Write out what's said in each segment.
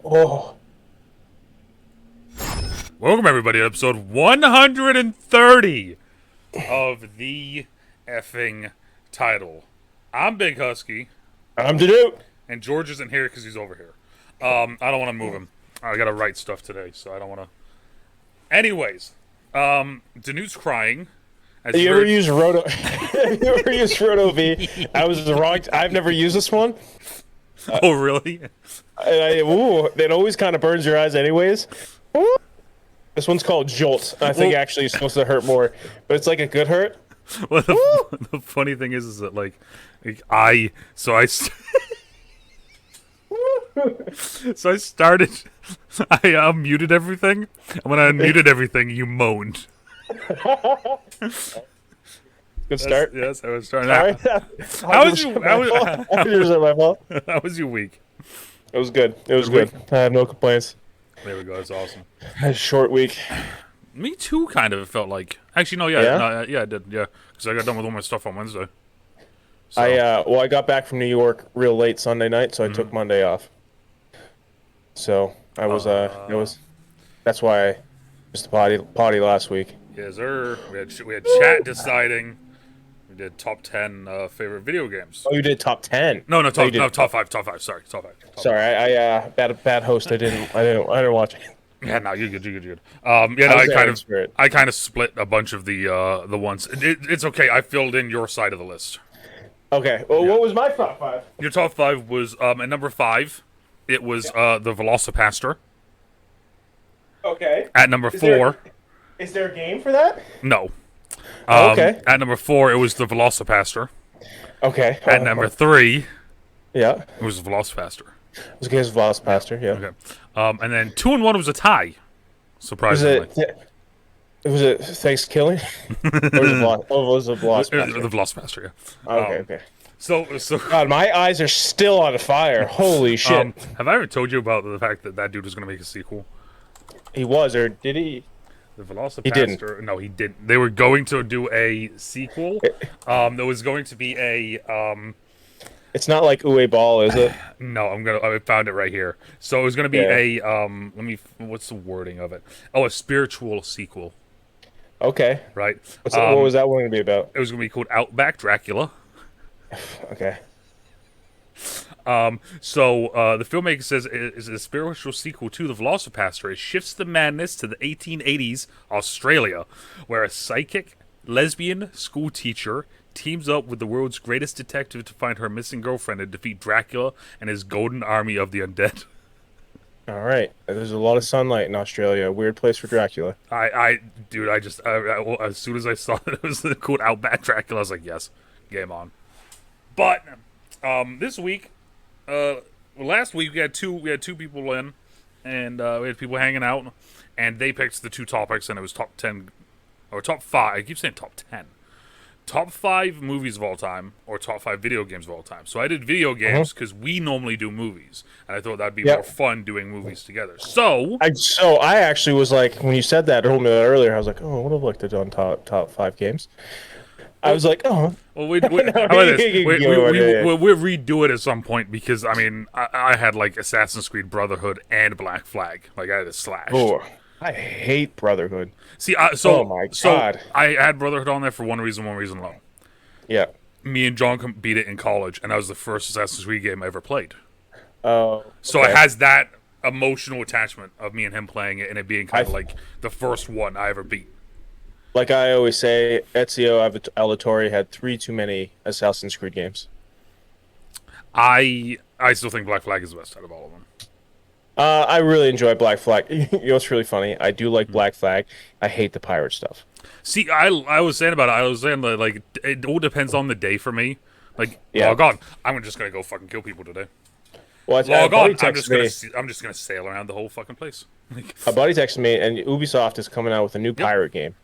Oh, Welcome, everybody, to episode 130 of the effing title. I'm Big Husky, I'm DeNutte. and George isn't here because he's over here. I don't want to move him. I gotta write stuff today, so I don't want to. Anyways, DeNutte's crying. Have you ever used Roto? Have you ever used Roto V? I was the wrong. I've never used this one. Oh, really? It always kind of burns your eyes, anyways. Ooh. This one's called Jolt. I think actually it's supposed to hurt more, but it's like a good hurt. Well, the funny thing is that I started. I unmuted everything, and when I unmuted everything, you moaned. Good start. Yes, I was starting. Sorry. How was you? How my fault. how was your week? It was good. It was good. I have no complaints. There we go. That's awesome. I had a short week. Me too. Kind of. It felt like. Actually, no. Yeah. Yeah? No, yeah. I did. Yeah. Because I got done with all my stuff on Wednesday. So, I got back from New York real late Sunday night, so I took Monday off. So I was that's why I missed the potty last week. yes, sir. We had chat deciding. We did top 10 favorite video games. Oh, you did top 10. No, Oh, you did top 5. Top 5. Sorry, top 5. Sorry, I bad host. I didn't watch it. Yeah, no, you're good. You're good. Yeah, no, I kind of split a bunch of the ones. It's okay. I filled in your side of the list. Okay. Well, what was my top 5? Your top 5 was at number 5. It was the Velocipaster. Okay. At number 4, Is there a game for that? no. Okay. At number 4, it was the Velocipaster. Okay. At number 3, yeah. it was the Velocipaster. It was against Velocipaster. Yeah. Okay. And then 2 and 1 was a tie. Surprisingly. Was it Thanksgiving? Or was it Velocipaster? The Velocipaster, yeah. Okay. So God, my eyes are still on fire. Holy shit. have I ever told you about the fact that dude was going to make a sequel? He was, or did he? The Velocipaster. He didn't. No, he didn't. They were going to do a sequel. There was going to be a. It's not like Uwe Ball, is it? No, I found it right here. So it was going to be a. What's the wording of it? Oh, a spiritual sequel. Okay. Right. What was that one going to be about? It was going to be called Outback Dracula. Okay. So the filmmaker says it is a spiritual sequel to The Velocipaster. It shifts the madness to the 1880s Australia, where a psychic lesbian school teacher teams up with the world's greatest detective to find her missing girlfriend and defeat Dracula and his golden army of the undead. All right. There's a lot of sunlight in Australia. Weird place for Dracula. Dude, as soon as I saw that it was called Outback Dracula, I was like, yes, game on. But this week, last week we had two people in, and we had people hanging out, and they picked the 2 topics, and it was top 10 or top 5. I keep saying top 10. Top 5 movies of all time, or top 5 video games of all time. So I did video games because we normally do movies, and I thought that'd be more fun doing movies together. So I actually was like, when you said that, told me that earlier, I was like, oh, I would have liked to do top 5 games. I was like, oh. Well, how about this? We'll redo it at some point because I mean, I had like Assassin's Creed Brotherhood and Black Flag. Like I had it slashed. Oh, I hate Brotherhood. See, oh my God. So I had Brotherhood on there for one reason alone. Yeah. Me and John beat it in college, and that was the first Assassin's Creed game I ever played. Oh. Okay. So it has that emotional attachment of me and him playing it, and it being kind of like the first one I ever beat. Like I always say, Ezio Auditore had 3 too many Assassin's Creed games. I still think Black Flag is the best out of all of them. I really enjoy Black Flag. You know what's really funny? I do like Black Flag. I hate the pirate stuff. See, I was saying about it. I was saying that like it all depends on the day for me. Like, Yeah. log on. I'm just gonna go fucking kill people today. Well, Log on. I'm I'm just gonna sail around the whole fucking place. Like, A buddy texted me, and Ubisoft is coming out with a new pirate game.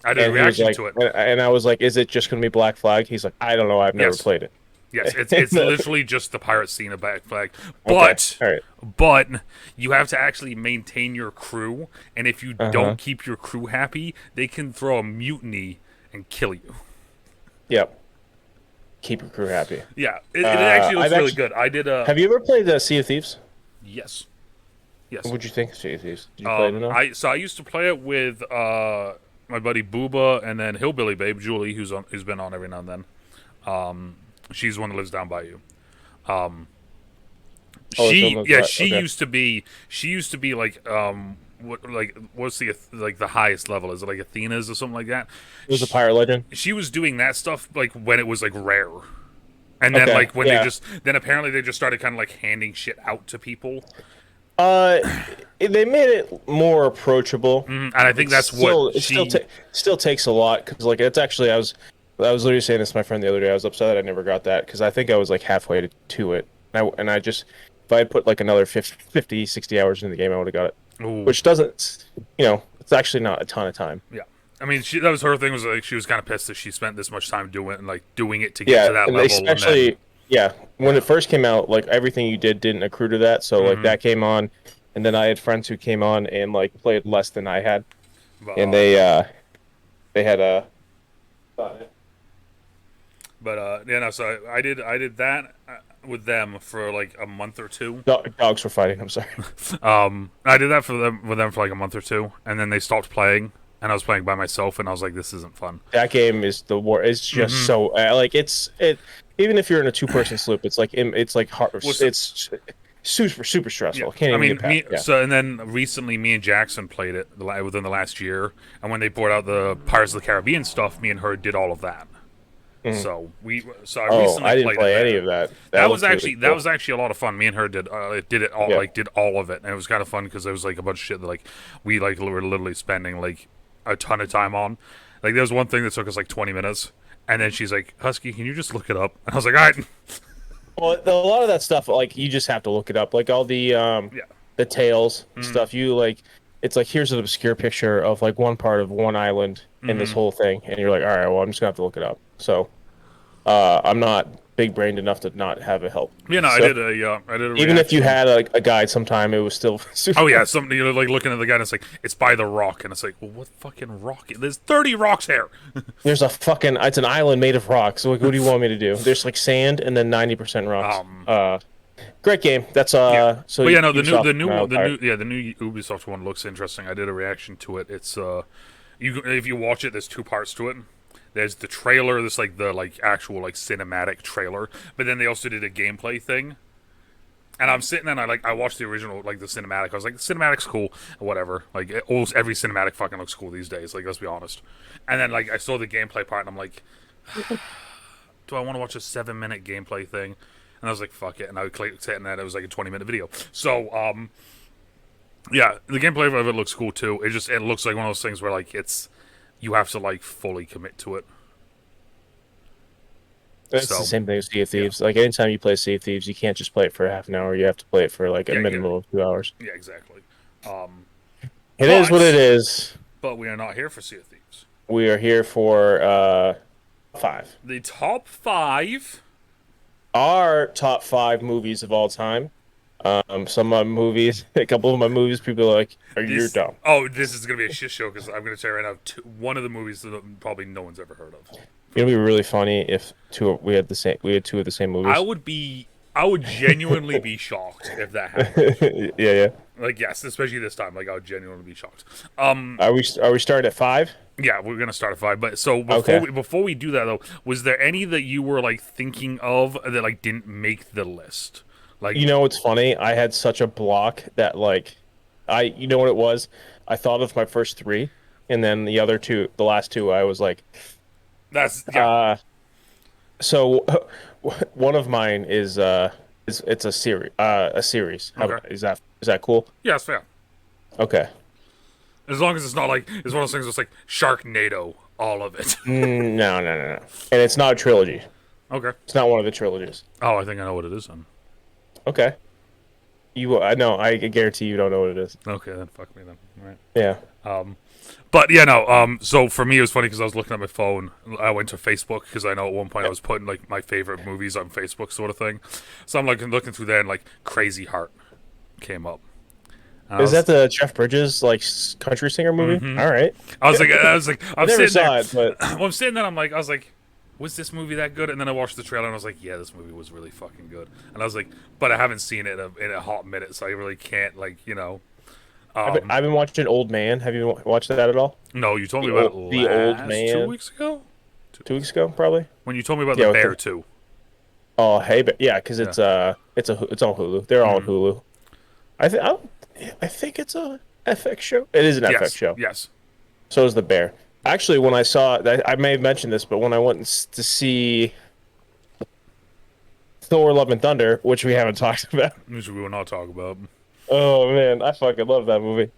I did a And he was reaction like, to it. and I was like, "Is it just going to be Black Flag?" He's like, "I don't know. I've never Yes. played it." Yes, it's literally just the pirate scene of Black Flag. Okay, But all right. but you have to actually maintain your crew, and if you don't keep your crew happy, they can throw a mutiny and kill you. Yep. Keep your crew happy. Yeah, it actually looks I've really good. I did a Have you ever played Sea of Thieves? yes. Yes. What'd you think of Sea of Thieves? Did you play it enough? I used to play it with my buddy Booba and then Hillbilly Babe Julie, who's been on every now and then. She's the one that lives down by you. Oh, it's almost right. She Okay. used to be what's the highest level? Is it like Athena's or something like that? It was a pirate legend. She was doing that stuff like when it was like rare. And then Okay. like when Yeah. then apparently they just started kind of like handing shit out to people. Uh, they made it more approachable. And I think It's that's still what it she still takes a lot because like it's actually I was literally saying this to my friend the other day. I was upset that I never got that because I think I was like halfway to it. And I just if I had put like another 50, 60 hours into the game, I would have got it. Ooh, Which doesn't, it's actually not a ton of time. yeah. I mean, that was her thing. Was like she was kind of pissed that she spent this much time doing it and like doing it to get Yeah, to that and level. especially yeah, when it first came out, like everything you did didn't accrue to that. So like that came on, and then I had friends who came on and like played less than I had, and they had a. Yeah, no. So I did that with them for like a month or two. Dogs were fighting. I'm sorry. I did that for them with them for like a month or two, and then they stopped playing, and I was playing by myself, and I was like, this isn't fun. That game is the war. It's just so like it. Even if you're in a two-person sloop, it's like hard. It's super stressful. Can't I even mean, get past. Yeah. so and then recently, me and Jackson played it within the last year, and when they brought out the Pirates of the Caribbean stuff, me and her did all of that. So I recently I didn't played play it any there. of that. That was looked actually really cool. a lot of fun. Me and her did it all Yeah. did all of it, and it was kind of fun because there was like a bunch of shit that like we like were literally spending like a ton of time on. Like there was one thing that took us like 20 minutes, and then she's like, "Husky, can you just look it up?" And I was like, "All right." Well, a lot of that stuff, like you just have to look it up. Like all Yeah. the tales stuff. You like, it's like here's an obscure picture of like one part of one island in this whole thing, and you're like, all right, well, I'm just gonna have to look it up. So, I'm not big brained enough to not have it help. You know, So, I did a even if you reaction. had a guide sometime, it was still super. Oh yeah, something you're like looking at the guy and it's like it's by the rock, and it's like, well, what fucking rock? There's 30 rocks here. There's it's an island made of rocks. So like, what do you want me to do? There's like sand and then 90% rocks. Great game. That's Yeah. so But yeah, no, Ubisoft, the new Ubisoft one looks interesting. I did a reaction to it. It's if you watch it, there's two parts to it. There's the trailer, there's like the like actual like cinematic trailer, but then they also did a gameplay thing. And I'm sitting and I watched the original like the cinematic. I was like, the cinematic's cool, or whatever. Like almost every cinematic fucking looks cool these days. Like let's be honest. And then like I saw the gameplay part and I'm like, do I want to watch a 7-minute gameplay thing? And I was like, fuck it. And I clicked it, and then it was like a 20-minute video. So, yeah, the gameplay of it looks cool too. It looks like one of those things where like you have to like fully commit to it. It's So, the same thing with Sea of Thieves. Like anytime you play Sea of Thieves, you can't just play it for half an hour. You have to play it for like a Yeah, minimum of 2 hours. yeah, exactly. It is what it is. But we are not here for Sea of Thieves. We are here for 5. The top 5. Our top 5 movies of all time. Some of my movies, a couple of my movies, people are like, "Are you dumb?" Oh, this is gonna be a shit show because I'm gonna tell you right now, one of the movies that probably no one's ever heard of. It'd be really funny if we had two of the same movies. I would genuinely be shocked if that happened. Yeah. Like, yes, especially this time. Like, I would genuinely be shocked. Are we starting at 5? Yeah, we're gonna start at 5. But so Okay. before we do that though, was there any that you were like thinking of that like didn't make the list? Like, You know what's funny? I had such a block that like, you know what it was? I thought of my first 3, and then the last 2, I was like, that's yeah. So one of mine is it's a series. A series. Okay. Is that cool? Yeah, it's fair. Okay. As long as it's not like it's one of those things that's like Sharknado, all of it. No. And it's not a trilogy. Okay. It's not one of the trilogies. Oh, I think I know what it is then. Okay. I know. I guarantee you don't know what it is. Okay, then fuck me then. All right. Yeah. But yeah, no. So for me, it was funny because I was looking at my phone. I went to Facebook because I know at one point I was putting like my favorite movies on Facebook, sort of thing. So I'm like looking through there, and like Crazy Heart came up. Is that the Jeff Bridges like country singer movie? All right. I was like, I I'm never sitting saw there. it, but Well, I'm sitting there. I was like, was this movie that good? And then I watched the trailer and I was like, yeah, this movie was really fucking good. And I was like, but I haven't seen it in a hot minute, so I really can't, like, you know. I've been watching Old Man. Have you watched that at all? No, you told me about it The Old last 2 Man. weeks ago? 2 weeks ago, probably. When you told me about Yeah, the with bear, the, too. oh, hey, but yeah, because Yeah. it's on Hulu. They're all on Hulu. I think it's a FX show. It is an FX Yes. show. Yes. So is the Bear. Actually, when I saw, I may have mentioned this, but when I went to see Thor: Love and Thunder, which we haven't talked about. Which we will not talk about. Oh man, I fucking love that movie.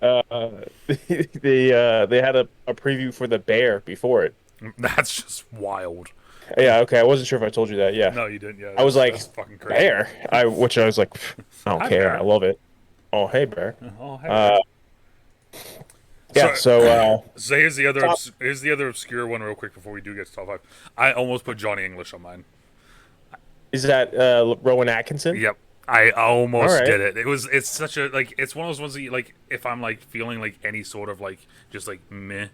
They had a preview for the Bear before it. That's just wild. Yeah, okay, I wasn't sure if I told you that. Yeah, No, you didn't. Yeah, I was like, that's fucking crazy. Bear. Which I was like, I don't Hi, care. Bear. I love it. Oh, hey, Bear. Oh, hey. Uh, yeah. So here's the other top- here's the other obscure one real quick before we do get to top five. I almost put Johnny English on mine. Is that Rowan Atkinson? Yep. I almost All right. did it. It's such a like it's one of those ones that you, like if I'm like feeling like any sort of like just like meh.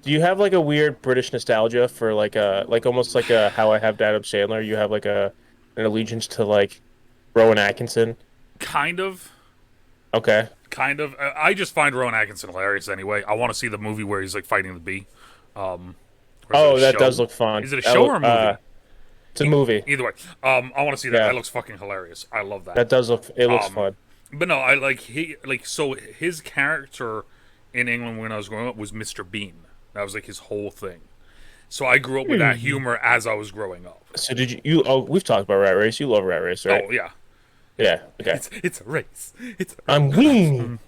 Do you have like a weird British nostalgia for like almost like a How I Have Adam Sandler? You have like an allegiance to like Rowan Atkinson? Kind of. Okay. Kind of. I just find Rowan Atkinson hilarious anyway. I want to see the movie where he's like fighting the bee. Or is Oh, it a that show? does look fun. Is it a That show look- or a movie? It's a movie. Either way, I want to see that. Yeah. That looks fucking hilarious. I love that. That does look. It looks fun. But no, I like so his character in England when I was growing up was Mr. Bean. That was like his whole thing. So I grew up with that humor as I was growing up. So did you? Oh, we've talked about Rat Race. You love Rat Race, right? Oh yeah, Yeah. Okay. it's a race. It's a I'm winning.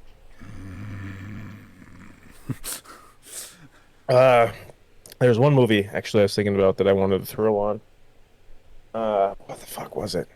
There's one movie actually I was thinking about that I wanted to throw on. What the fuck was it?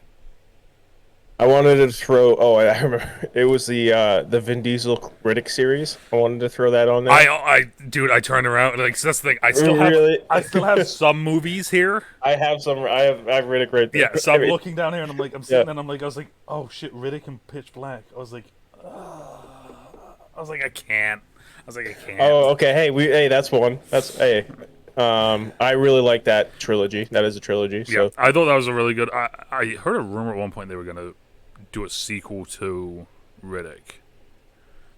I wanted to throw. Oh, I remember. It was the Vin Diesel Riddick series. I wanted to throw that on there. dude, I turned around like so that's the thing. I still Really? have some movies here. I have some. I have Riddick right there. Yeah, so I'm looking down here and I'm like, I'm sitting Yeah. and I'm like, I was like, oh shit, Riddick and Pitch Black. I was like, I can't. I was like, I can't. Oh, okay. Hey, that's one. That's hey. I really like that trilogy. That is a trilogy. So Yeah, I thought that was a really good. I heard a rumor at one point they were gonna do a sequel to Riddick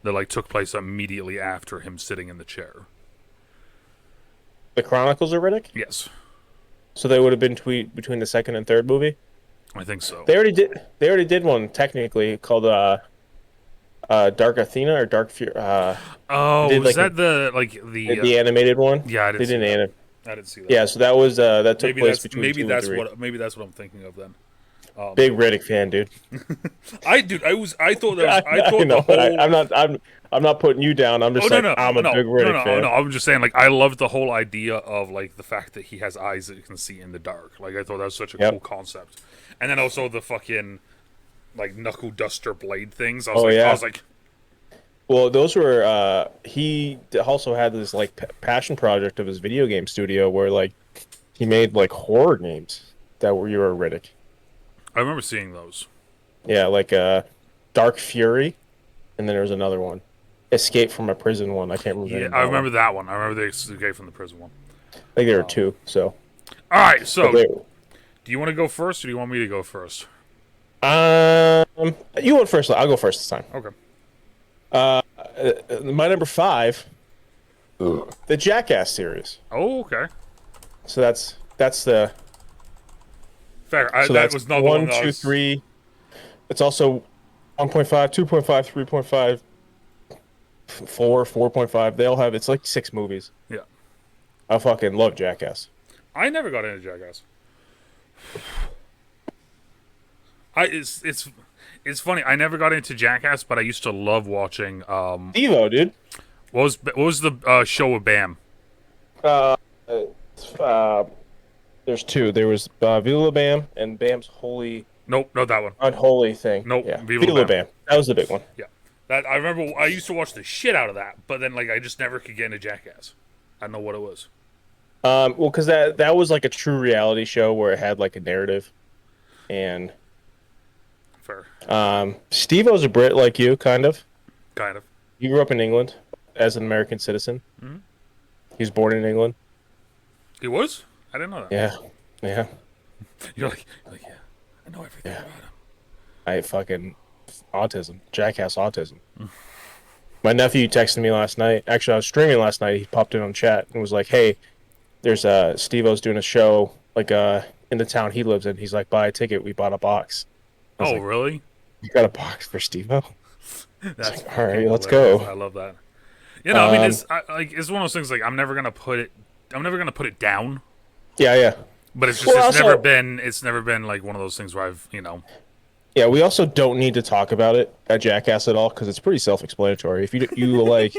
that like took place immediately after him sitting in the chair. the Chronicles of Riddick. Yes, So they would have been between the second and third movie. I think so. They already did. They already did one technically called Dark Athena or Dark Fury. Oh, did, was like, that the animated one. Yeah, I They didn't see didn't that. anim. I didn't see that. Yeah, so that was that took maybe place that's between maybe 2 that's and 3. what I'm thinking of then. Big Riddick fan, dude. I thought that was, I thought know, the whole. I'm not putting you down. I'm just I'm a big Riddick fan. No, I'm just saying, like, I loved the whole idea of, like, the fact that he has eyes that you can see in the dark. Like, I thought that was such a cool concept. And then also the fucking, like, knuckle duster blade things. I was like, Well, those were he also had this like passion project of his video game studio where like he made like horror games that were you were Riddick. I remember seeing those. Yeah, like Dark Fury, and then there was another one, Escape from a Prison one. I can't remember. the name of I that remember one. that one. I remember the escape from the prison one. I think there were two. So. All right, so But do you want to go first, or do you want me to go first? you went first. I'll go first this time. Okay. My number 5, the Jackass series. Oh, okay. So that's the. Fair. So that that's was not 1, the one 2, 3. It's also 1.5, 2.5, 3.5, 4, 4.5. They all have. It's like 6 movies. Yeah. I fucking love Jackass. I never got into Jackass. It's funny. I never got into Jackass, but I used to love watching. Devo, dude. What was the show with Bam? There's 2. There was Viva La Bam and Bam's Holy Nope, not that one. Unholy thing. Nope, Yeah. Viva La Viva La Bam. Bam. That was the big one. Yeah, that I remember. I used to watch the shit out of that, but then like I just never could get into Jackass. I don't know what it was. Well, because that was like a true reality show where it had like a narrative, and Fair, Steve-O's a Brit like you, kind of. kind of. You grew up in England as an American citizen. Mm-hmm. He was born in England. He was. I didn't know that. Yeah, yeah, You're like, yeah, I know everything yeah. about him. I fucking autism, jackass autism. My nephew texted me last night. Actually, I was streaming last night. He popped in on chat and was like, "Hey, there's Steve-O's doing a show like in the town he lives in." He's like, "Buy a ticket. We bought a box." I was Oh, like, really? "You got a box for Steve-O?" It's That's like, "All fucking right, let's hilarious. go." I love that. You know, I mean, Um, it's one of those things. Like, I'm never gonna put it down. yeah, yeah. But it's just, Well, also, it's never been like one of those things where I've, you know, yeah, we also don't need to talk about it at Jackass at all because it's pretty self-explanatory. If you like,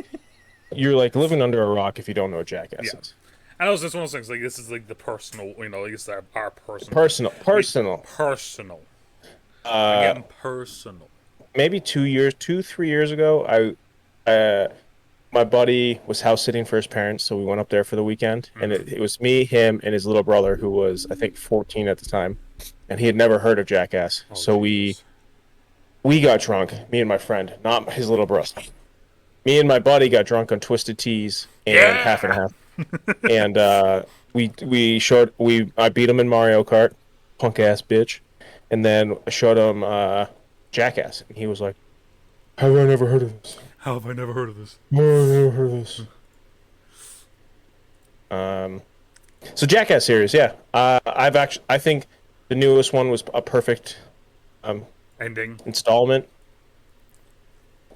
you're like living under a rock if you don't know what Jackass yeah. is. I know it's just one of those things. Like, this is like the personal, you know, like it's our personal, Personal, personal. personal. I'm Uh, getting personal. maybe 2 years, 3 years ago, my buddy was house sitting for his parents, so we went up there for the weekend, and it was me, him, and his little brother, who was I think 14 at the time, and he had never heard of Jackass. Oh So Jesus. we got drunk, me and my friend, not his little brother. Me and my buddy got drunk on twisted teas and Yeah. half, and we I beat him in Mario Kart, punk ass bitch, and then I showed him Jackass, and he was like, "Have I never heard of this? How have I never heard of this? How have I never heard of this?" Um, so Jackass series, yeah. I think the newest one was a perfect um Ending. installment.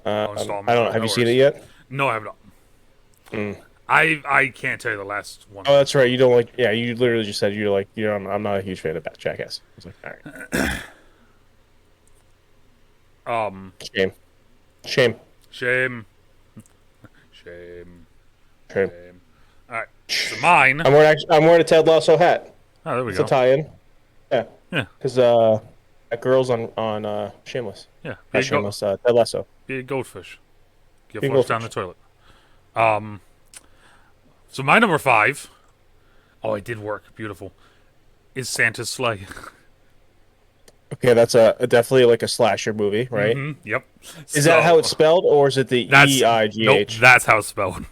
Oh, I installment. don't Oh, know. Have no you seen it worries. yet? No, I have not. Mm. I can't tell you the last one. Oh, that's right. You don't like. Yeah, you literally just said you're like, I'm not a huge fan of Jackass. I was like, all right, Um, shame, shame, shame, shame, shame. shame. All right. So mine. I'm wearing a Ted Lasso hat. Oh, there we It's a go. tie-in. Yeah, Yeah, because that girl's on Shameless. yeah. Not Shameless. Ted Lasso. Be a goldfish. Get Big flushed down the Goldfish. toilet. Um. So my number 5. Oh, it did work. Beautiful. Is Santa's sleigh. Okay, that's a definitely like a slasher movie, right? Yep. Is that how it's spelled, or is it the That's nope. EIGH? That's how it's spelled.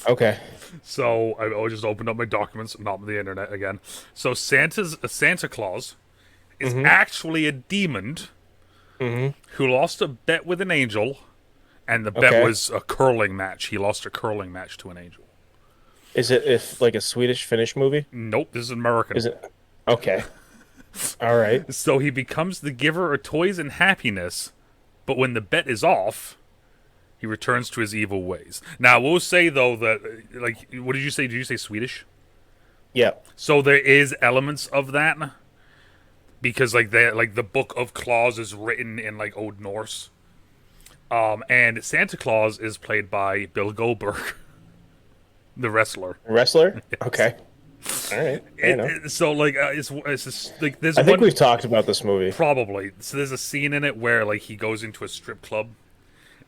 Okay. So I just opened up my documents, not the internet again. So Santa Claus is actually a demon who lost a bet with an angel, and the bet Okay. was a curling match. He lost a curling match to an angel. Is it if like a Swedish Finnish movie? Nope, this is American. Is it? Okay. All right. So he becomes the giver of toys and happiness, but when the bet is off, he returns to his evil ways. Now, we'll say though that, like, what did you say? Did you say Swedish? Yeah. So there is elements of that because, like, the Book of Claus is written in like Old Norse, and Santa Claus is played by Bill Goldberg, the wrestler. Wrestler? Okay. All right. I know. So like, it's just, like there's I think one we've talked about this movie. probably. So there's a scene in it where like he goes into a strip club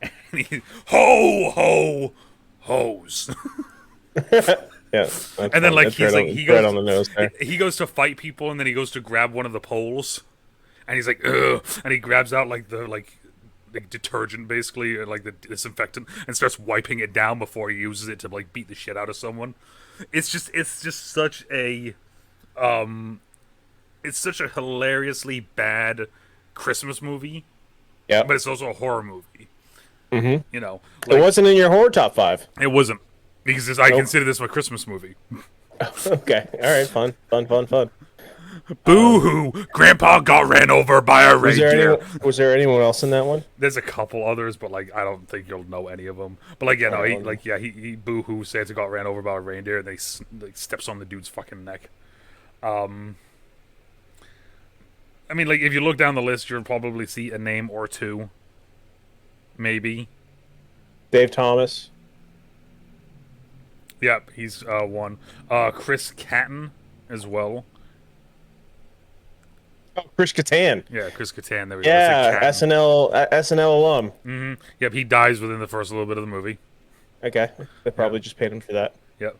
and he ho ho hose. Yeah. And then like he's like he goes right on the nose there. he goes to fight people and then he goes to grab one of the poles and he's like ugh and he grabs out like the detergent basically or like the disinfectant and starts wiping it down before he uses it to like beat the shit out of someone. It's just such a it's such a hilariously bad Christmas movie, Yeah. but it's also a horror movie. You know, It like, wasn't in your horror top 5. it wasn't because I Nope. consider this my Christmas movie. Okay. All right. Fun. Boo hoo! Grandpa got ran over by a reindeer. Was there anyone else in that one? There's a couple others, but like I don't think you'll know any of them. But like he boo hoo Santa got ran over by a reindeer and they like steps on the dude's fucking neck. I mean, like if you look down the list, you'll probably see a name or two, maybe. Dave Thomas. Yep, he's one. Chris Catton as well. Oh, Chris Kattan. Yeah, Chris Kattan. There we go. Yeah, I said Catton. SNL alum. Yep, he dies within the first little bit of the movie. Okay. They probably just paid him for that. Yep.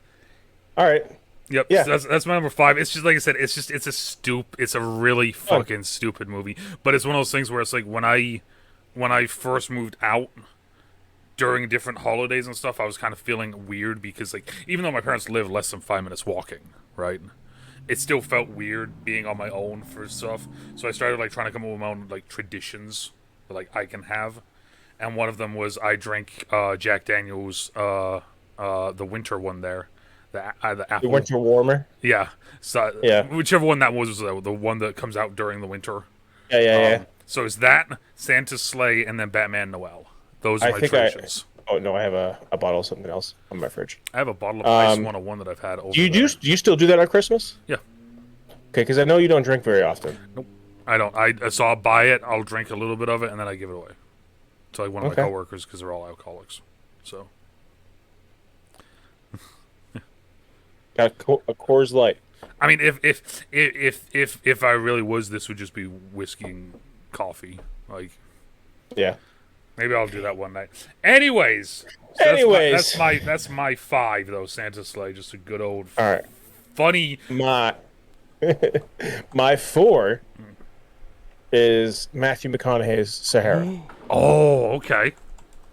All right. Yep. Yeah. So that's my number 5. It's just like I said. It's a really fucking stupid movie. But it's one of those things where it's like when I first moved out during different holidays and stuff, I was kind of feeling weird because like even though my parents live less than 5 minutes walking, right? it still felt weird being on my own for stuff. So I started like trying to come up with my own like traditions that like I can have, and one of them was I drank Jack Daniel's the winter one there, the The apple. winter warmer. Yeah, so Yeah. whichever one that was the one that comes out during the winter. Yeah, yeah, yeah. So it's that Santa's sleigh and then Batman Noel. Those are I my think I. traditions. Oh no, I have a bottle of something else on my fridge. I have a bottle of Ice 101 that I've had over there. Do you still do that on Christmas? Yeah. Okay, because I know you don't drink very often. Nope. I don't. So I'll buy it. I'll drink a little bit of it, and then I give it away to like one of my coworkers because they're all alcoholics. So Got a Coors Light. I mean, if I really was, this would just be whiskey and coffee. Like Yeah. maybe I'll do that one night. Anyways. That's my 5 though. Santa's sleigh, just a good old All right. funny. My 4 is Matthew McConaughey's Sahara. Oh, okay.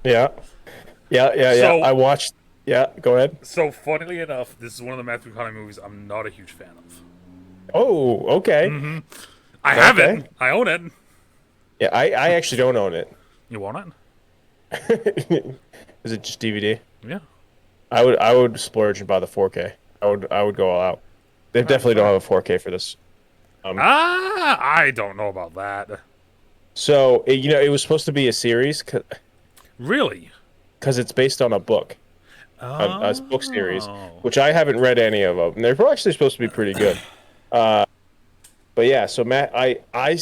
Yeah. Yeah. So- I watched. Yeah, go ahead. So funnily enough, this is one of the Matthew McConaughey movies I'm not a huge fan of. Oh, okay. I have it. I own it. Yeah, I actually don't own it. You own it? Is it just DVD? Yeah. I would splurge and buy the 4K. I would go all out. They definitely don't have a 4K for this. I don't know about that. So it was supposed to be a series Really? because it's based on a book. A book series, which I haven't read any of them. And they're actually supposed to be pretty good. But yeah, so Matt,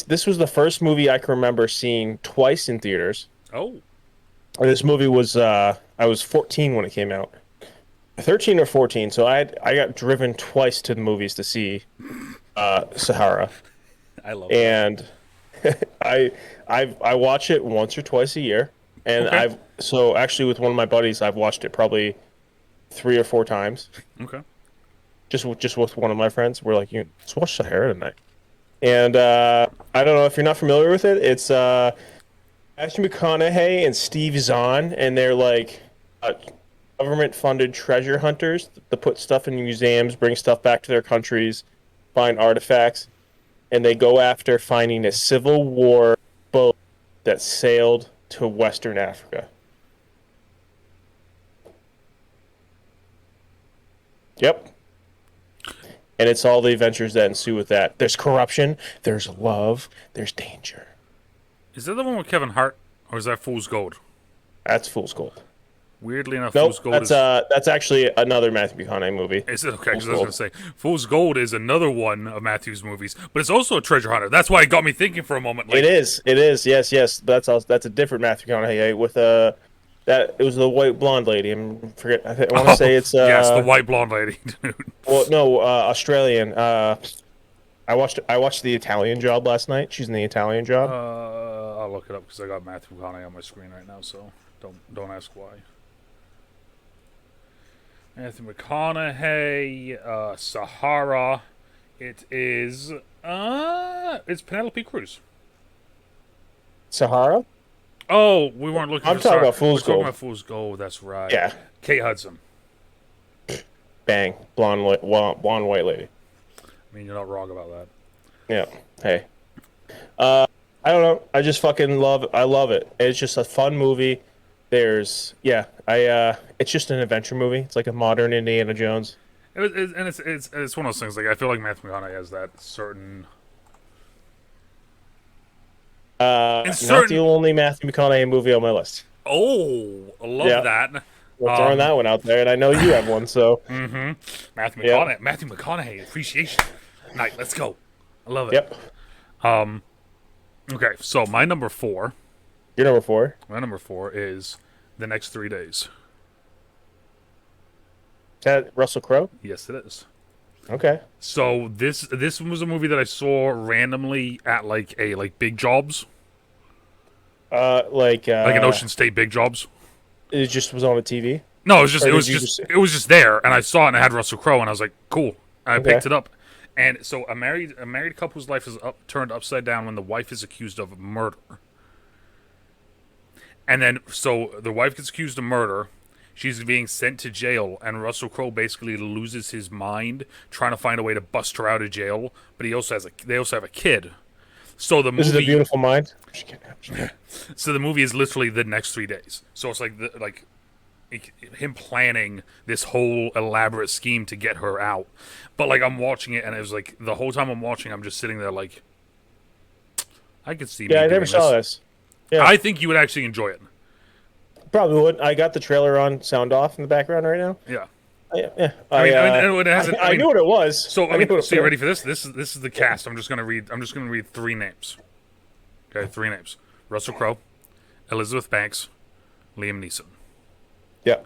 this was the first movie I can remember seeing twice in theaters. Oh. And this movie was I was 14 when it came out, 13 or 14. So I got driven twice to the movies to see Sahara, I love and I watch it once or twice a year, and Okay. so actually with one of my buddies I've watched it probably 3 or 4 times. that. Okay. Just with one of my friends. We're like, let's watch Sahara tonight. And I don't know if you're not familiar with it. It's Matthew McConaughey and Steve Zahn, and they're like government-funded treasure hunters that put stuff in museums, bring stuff back to their countries, find artifacts, and they go after finding a Civil War boat that sailed to Western Africa. Yep. And it's all the adventures that ensue with that. There's corruption, there's love, there's danger. Is that the one with Kevin Hart, or is that Fool's Gold? That's Fool's Gold. Weirdly enough, Nope, Fool's Gold that's actually another Matthew McConaughey movie. Is it okay? Fool's Because I was going to say, Fool's Gold is another one of Matthew's movies, but it's also a treasure hunter. That's why it got me thinking for a moment. Like, It is. Yes. That's a different Matthew McConaughey with that it was the white blonde lady. I want to say it's yes, the white blonde lady. Dude. well, no, Australian. I watched the Italian Job last night. She's in the Italian Job. I'll look it up because I got Matthew McConaughey on my screen right now, so don't ask why. Matthew McConaughey, Sahara. It is it's Penelope Cruz. Sahara. Oh, we weren't looking. I'm for talking Sahara. about Fool's We're talking Gold. about Fool's Gold. That's right. Yeah. Kate Hudson. Bang, blonde white lady. I mean, you're not wrong about that. Yeah. Hey. I don't know. I just fucking love it. I love it. It's just a fun movie. It's just an adventure movie. It's like a modern Indiana Jones. It's one of those things. Like I feel like Matthew McConaughey has that certain. Not the only Matthew McConaughey movie on my list. Oh, I love that. We're throwing that one out there, and I know you have one, so. Matthew McConaughey. Matthew McConaughey appreciation night. Let's go. I love it. Yep. Okay, so my number 4. Your number 4. My number 4 is The Next 3 Days. Is that Russell Crowe? Yes, it is. Okay. So this was a movie that I saw randomly at like Big Jobs, Like an Ocean State Big Jobs. It just was on a TV. No, Or it was just there, and I saw it and it had Russell Crowe, and I was like, cool. And I picked it up, and so a married couple's life is turned upside down when the wife is accused of murder, and then so the wife gets accused of murder. She's being sent to jail, and Russell Crowe basically loses his mind trying to find a way to bust her out of jail. But they also have a kid. So the This is a movie, beautiful mind. so the movie is literally the next 3 days. So it's like him planning this whole elaborate scheme to get her out. But like I'm watching it, and it was like the whole time I'm watching, I'm just sitting there like, I could see. Yeah, me I never doing saw this. Yeah, I think you would actually enjoy it. probably would. I got the trailer on sound off in the background right now. Yeah. Yeah. I I knew what it was. So I knew what it so you was. ready for this? This is the cast. I'm just gonna read 3 names. Okay, 3 names: Russell Crowe, Elizabeth Banks, Liam Neeson. Yeah.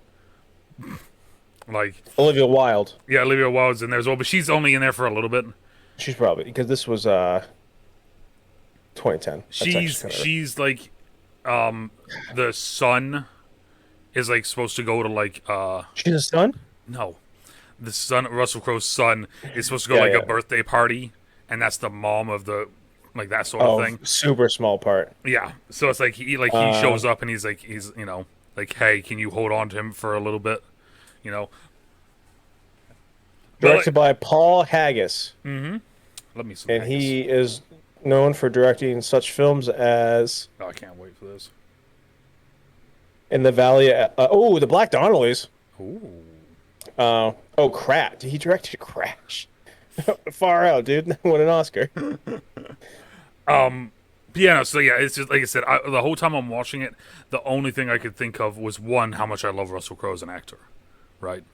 Like Olivia Wilde. yeah, Olivia Wilde's in there as well, but she's only in there for a little bit. She's probably because this was 2010. She's like the son is like supposed to go to like she's a son. no, the son Russell Crowe's son is supposed to go a birthday party, and that's the mom of the like that sort of thing. Super small part. Yeah, so it's like he shows up and he's like, hey, can you hold on to him for a little bit, you know? Directed by Paul Haggis. Let me see. And he is known for directing such films as Oh, I can't wait for this. In the Valley. The Black Donnellys. Ooh. Crash. He directed Crash. Far out, dude. Won an Oscar. Yeah, so yeah, it's just like I said. The whole time I'm watching it, the only thing I could think of was one, how much I love Russell Crowe as an actor, right?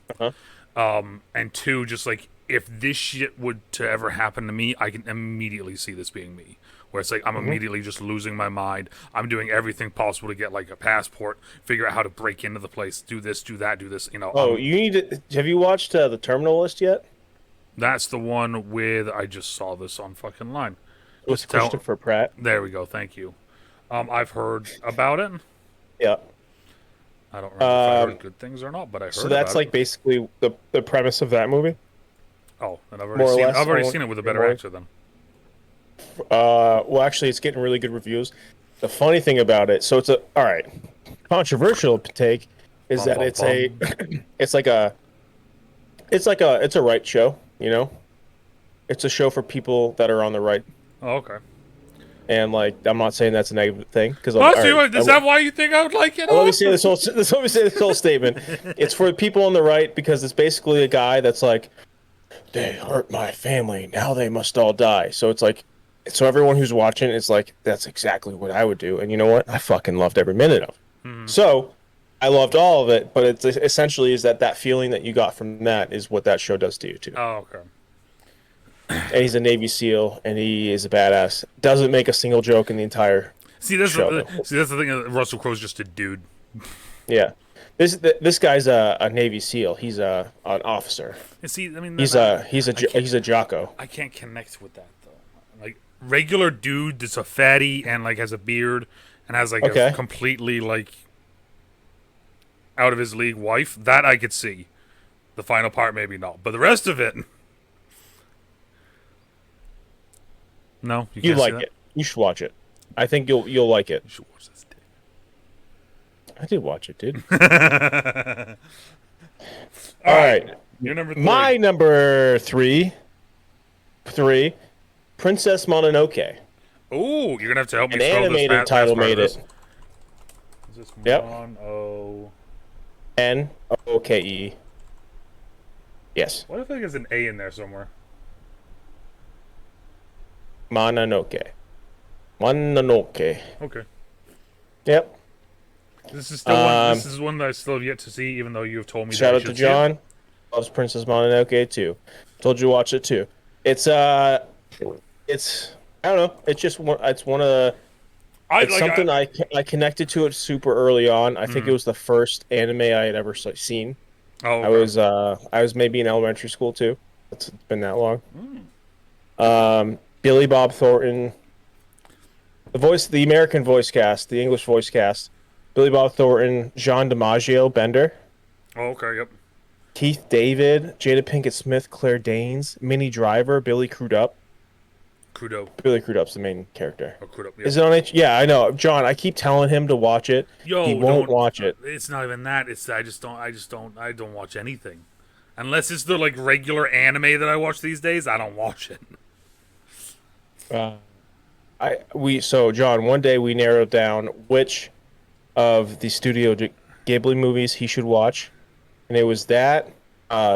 And two, just like if this shit would to ever happen to me, I can immediately see this being me. Where it's like I'm immediately just losing my mind. I'm doing everything possible to get like a passport, figure out how to break into the place, do this, do that, do this. You know. Oh, you need to. Have you watched The Terminal List yet? That's the one with. I just saw this on fucking line. With Christopher Pratt. There we go. Thank you. I've heard about it. Yeah. I don't remember if I heard good things or not, but I heard. So that's like basically the premise of that movie. Oh, and I've already seen it with a better actor then. Well, actually, it's getting really good reviews. The funny thing about it, so it's all right. Controversial take is that it's a right show. You know, it's a show for people that are on the right. Oh, okay. And like, I'm not saying that's a negative thing because is that why you think I would like it? Let me say this whole statement. It's for people on the right because it's basically a guy that's like, they hurt my family, now they must all die. So it's like, so everyone who's watching is like, that's exactly what I would do. And you know what? I fucking loved every minute of it. So I loved all of it, but it's essentially is that feeling that you got from that is what that show does to you too. Oh, okay. And he's a Navy SEAL, and he is a badass. Doesn't make a single joke in the entire show. That's the thing. Russell Crowe's just a dude. Yeah, this guy's a Navy SEAL. He's an officer. See, I mean, he's a jocko. I can't connect with that though. Like regular dude that's a fatty and like has a beard and has like a completely like out of his league wife. That I could see. The final part maybe not, but the rest of it. No, you like it. You should watch it. I think you'll like it. You should watch this. I did watch it, dude. All right. Your number 3. My number three, Princess Mononoke. Oh, you're gonna have to help me. An animated title made it. Is this N-O-K-E. Yes. What if there's an A in there somewhere? Mononoke. Okay. Yep. This is still one. This is one that I still have yet to see, even though you have told me. Shout out to John. Loves Princess Mononoke too. Told you to watch it too. It's I don't know. It's just one. It's one of the. I connected to it super early on. I think it was the first anime I had ever seen. Oh. Okay. I was maybe in elementary school too. It's been that long. Billy Bob Thornton. The American voice cast, the English voice cast. Billy Bob Thornton, Jean DiMaggio, Bender. Oh, okay, yep. Keith David, Jada Pinkett Smith, Claire Danes, Minnie Driver, Billy Crudup. Crudo. Billy Crudup's the main character. Or Crudo, yeah. Is it on H? Yeah, I know. John, I keep telling him to watch it. He Yo, won't don't. watch it. It's not even that. It's I don't watch anything. Unless it's the like regular anime that I watch these days, I don't watch it. Uh, so John, one day we narrowed down which of the Ghibli movies he should watch, and it was that,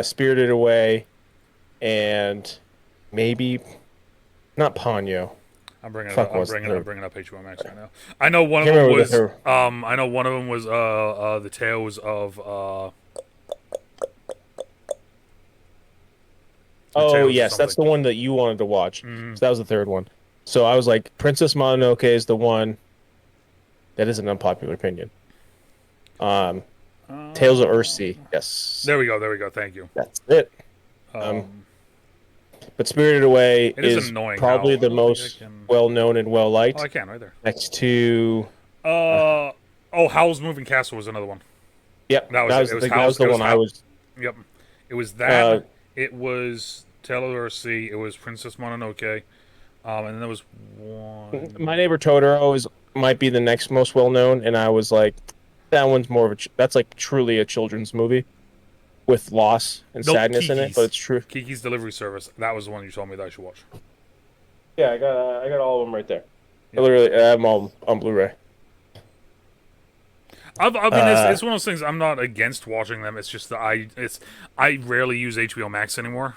Spirited Away, and maybe not Ponyo. I'm bringing it Fuck up. was the I'm third? bringing up HBO Max right now. I know one of Can't them remember was. the third. I know one of them was the Tales of Oh Tales of yes, that's the something. one that you wanted to watch. So that was the third one. So I was like, Princess Mononoke is the one. That is an unpopular opinion. Tales of Earthsea. Yes, There we go. There we go. Thank you. that's it. But Spirited Away It is is annoying probably how- the I don't think I most can- well known and well Oh, liked. I can right there. Next to Howl's Moving Castle was another one. yep, That was that it. was, It was that Howl's- was the it was one I Howl- was. Yep. It was that. Uh, It was Tale of the Sea. It was Princess Mononoke. And then there was one. My Neighbor Totoro might be the next most well known, and I was like, that one's more of that's like truly a children's movie with loss and Nope, sadness in it, Kiki's. but it's true. Kiki's Delivery Service. That was the one you told me that I should watch. Yeah, I got all of them right there. Yeah. I literally I have them all on Blu-ray. I mean, it's one of those things. I'm not against watching them. It's just that I rarely use HBO Max anymore.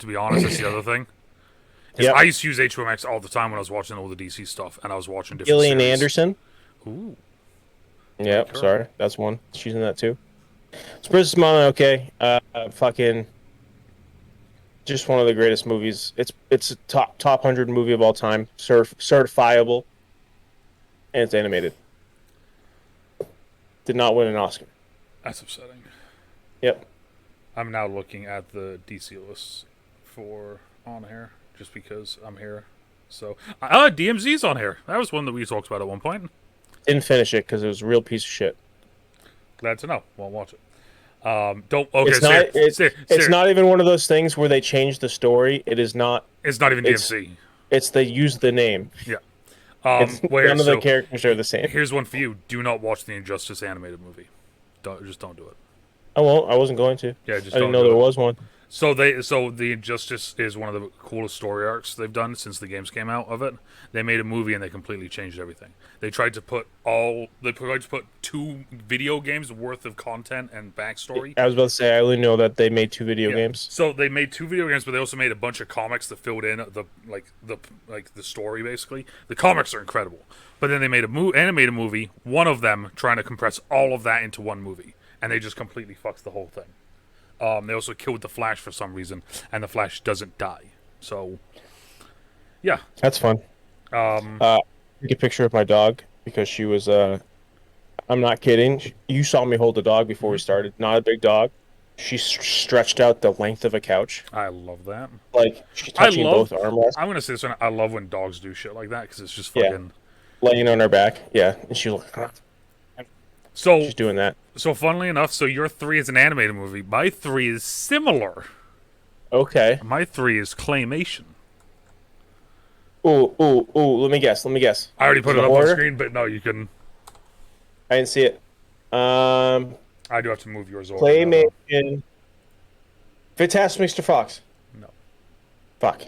To be honest, that's the other thing. Yep. I used to use HBO Max all the time when I was watching all the DC stuff, and I was watching different Gillian series. Anderson. Ooh, Yep, her. sorry, that's one. She's in that too. It's Princess Mononoke. Fucking, just one of the greatest movies. It's a top 100 movie of all time, certifiable, and it's animated. Did not win an Oscar. that's upsetting. Yep. I'm now looking at the DC lists for on here just because I'm here. So, DMZ's on here. That was one that we talked about at one point. Didn't finish it because it was a real piece of shit. Glad to know. Won't watch it. Don't. Okay, It's not even one of those things where they change the story. It is not. It's not even it's- DMC. It's they use the name. Yeah. None of the characters are the same. Here's one for you. Do not watch the Injustice animated movie. Just don't do it. I won't. I wasn't going to. Yeah, just I don't didn't know do there it. was one. So the Injustice is one of the coolest story arcs they've done since the games came out of it. They made a movie and they completely changed everything. They tried to put 2 video games worth of content and backstory. I was about to say I only know that they made 2 video games. So they made 2 video games, but they also made a bunch of comics that filled in the story basically. The comics are incredible, but then they made animated movie. One of them trying to compress all of that into one movie, and they just completely fucks the whole thing. They also killed the Flash for some reason, and the Flash doesn't die. So, yeah. That's fun. Take a picture of my dog because she was. I'm not kidding. You saw me hold the dog before we started. Not a big dog. She stretched out the length of a couch. I love that. Like she's touching both armrests, I'm gonna say this one. I love when dogs do shit like that because it's just fucking. laying on her back. Yeah, and she was like, So she's doing that. So funnily enough, so your 3 is an animated movie. My 3 is similar. Okay. My 3 is claymation. Ooh. Let me guess. I already put Is it it up on horror? screen, but no, you can. I didn't see it. I do have to move yours over. Claymation. Fantastic Mr. Fox. No. Fuck.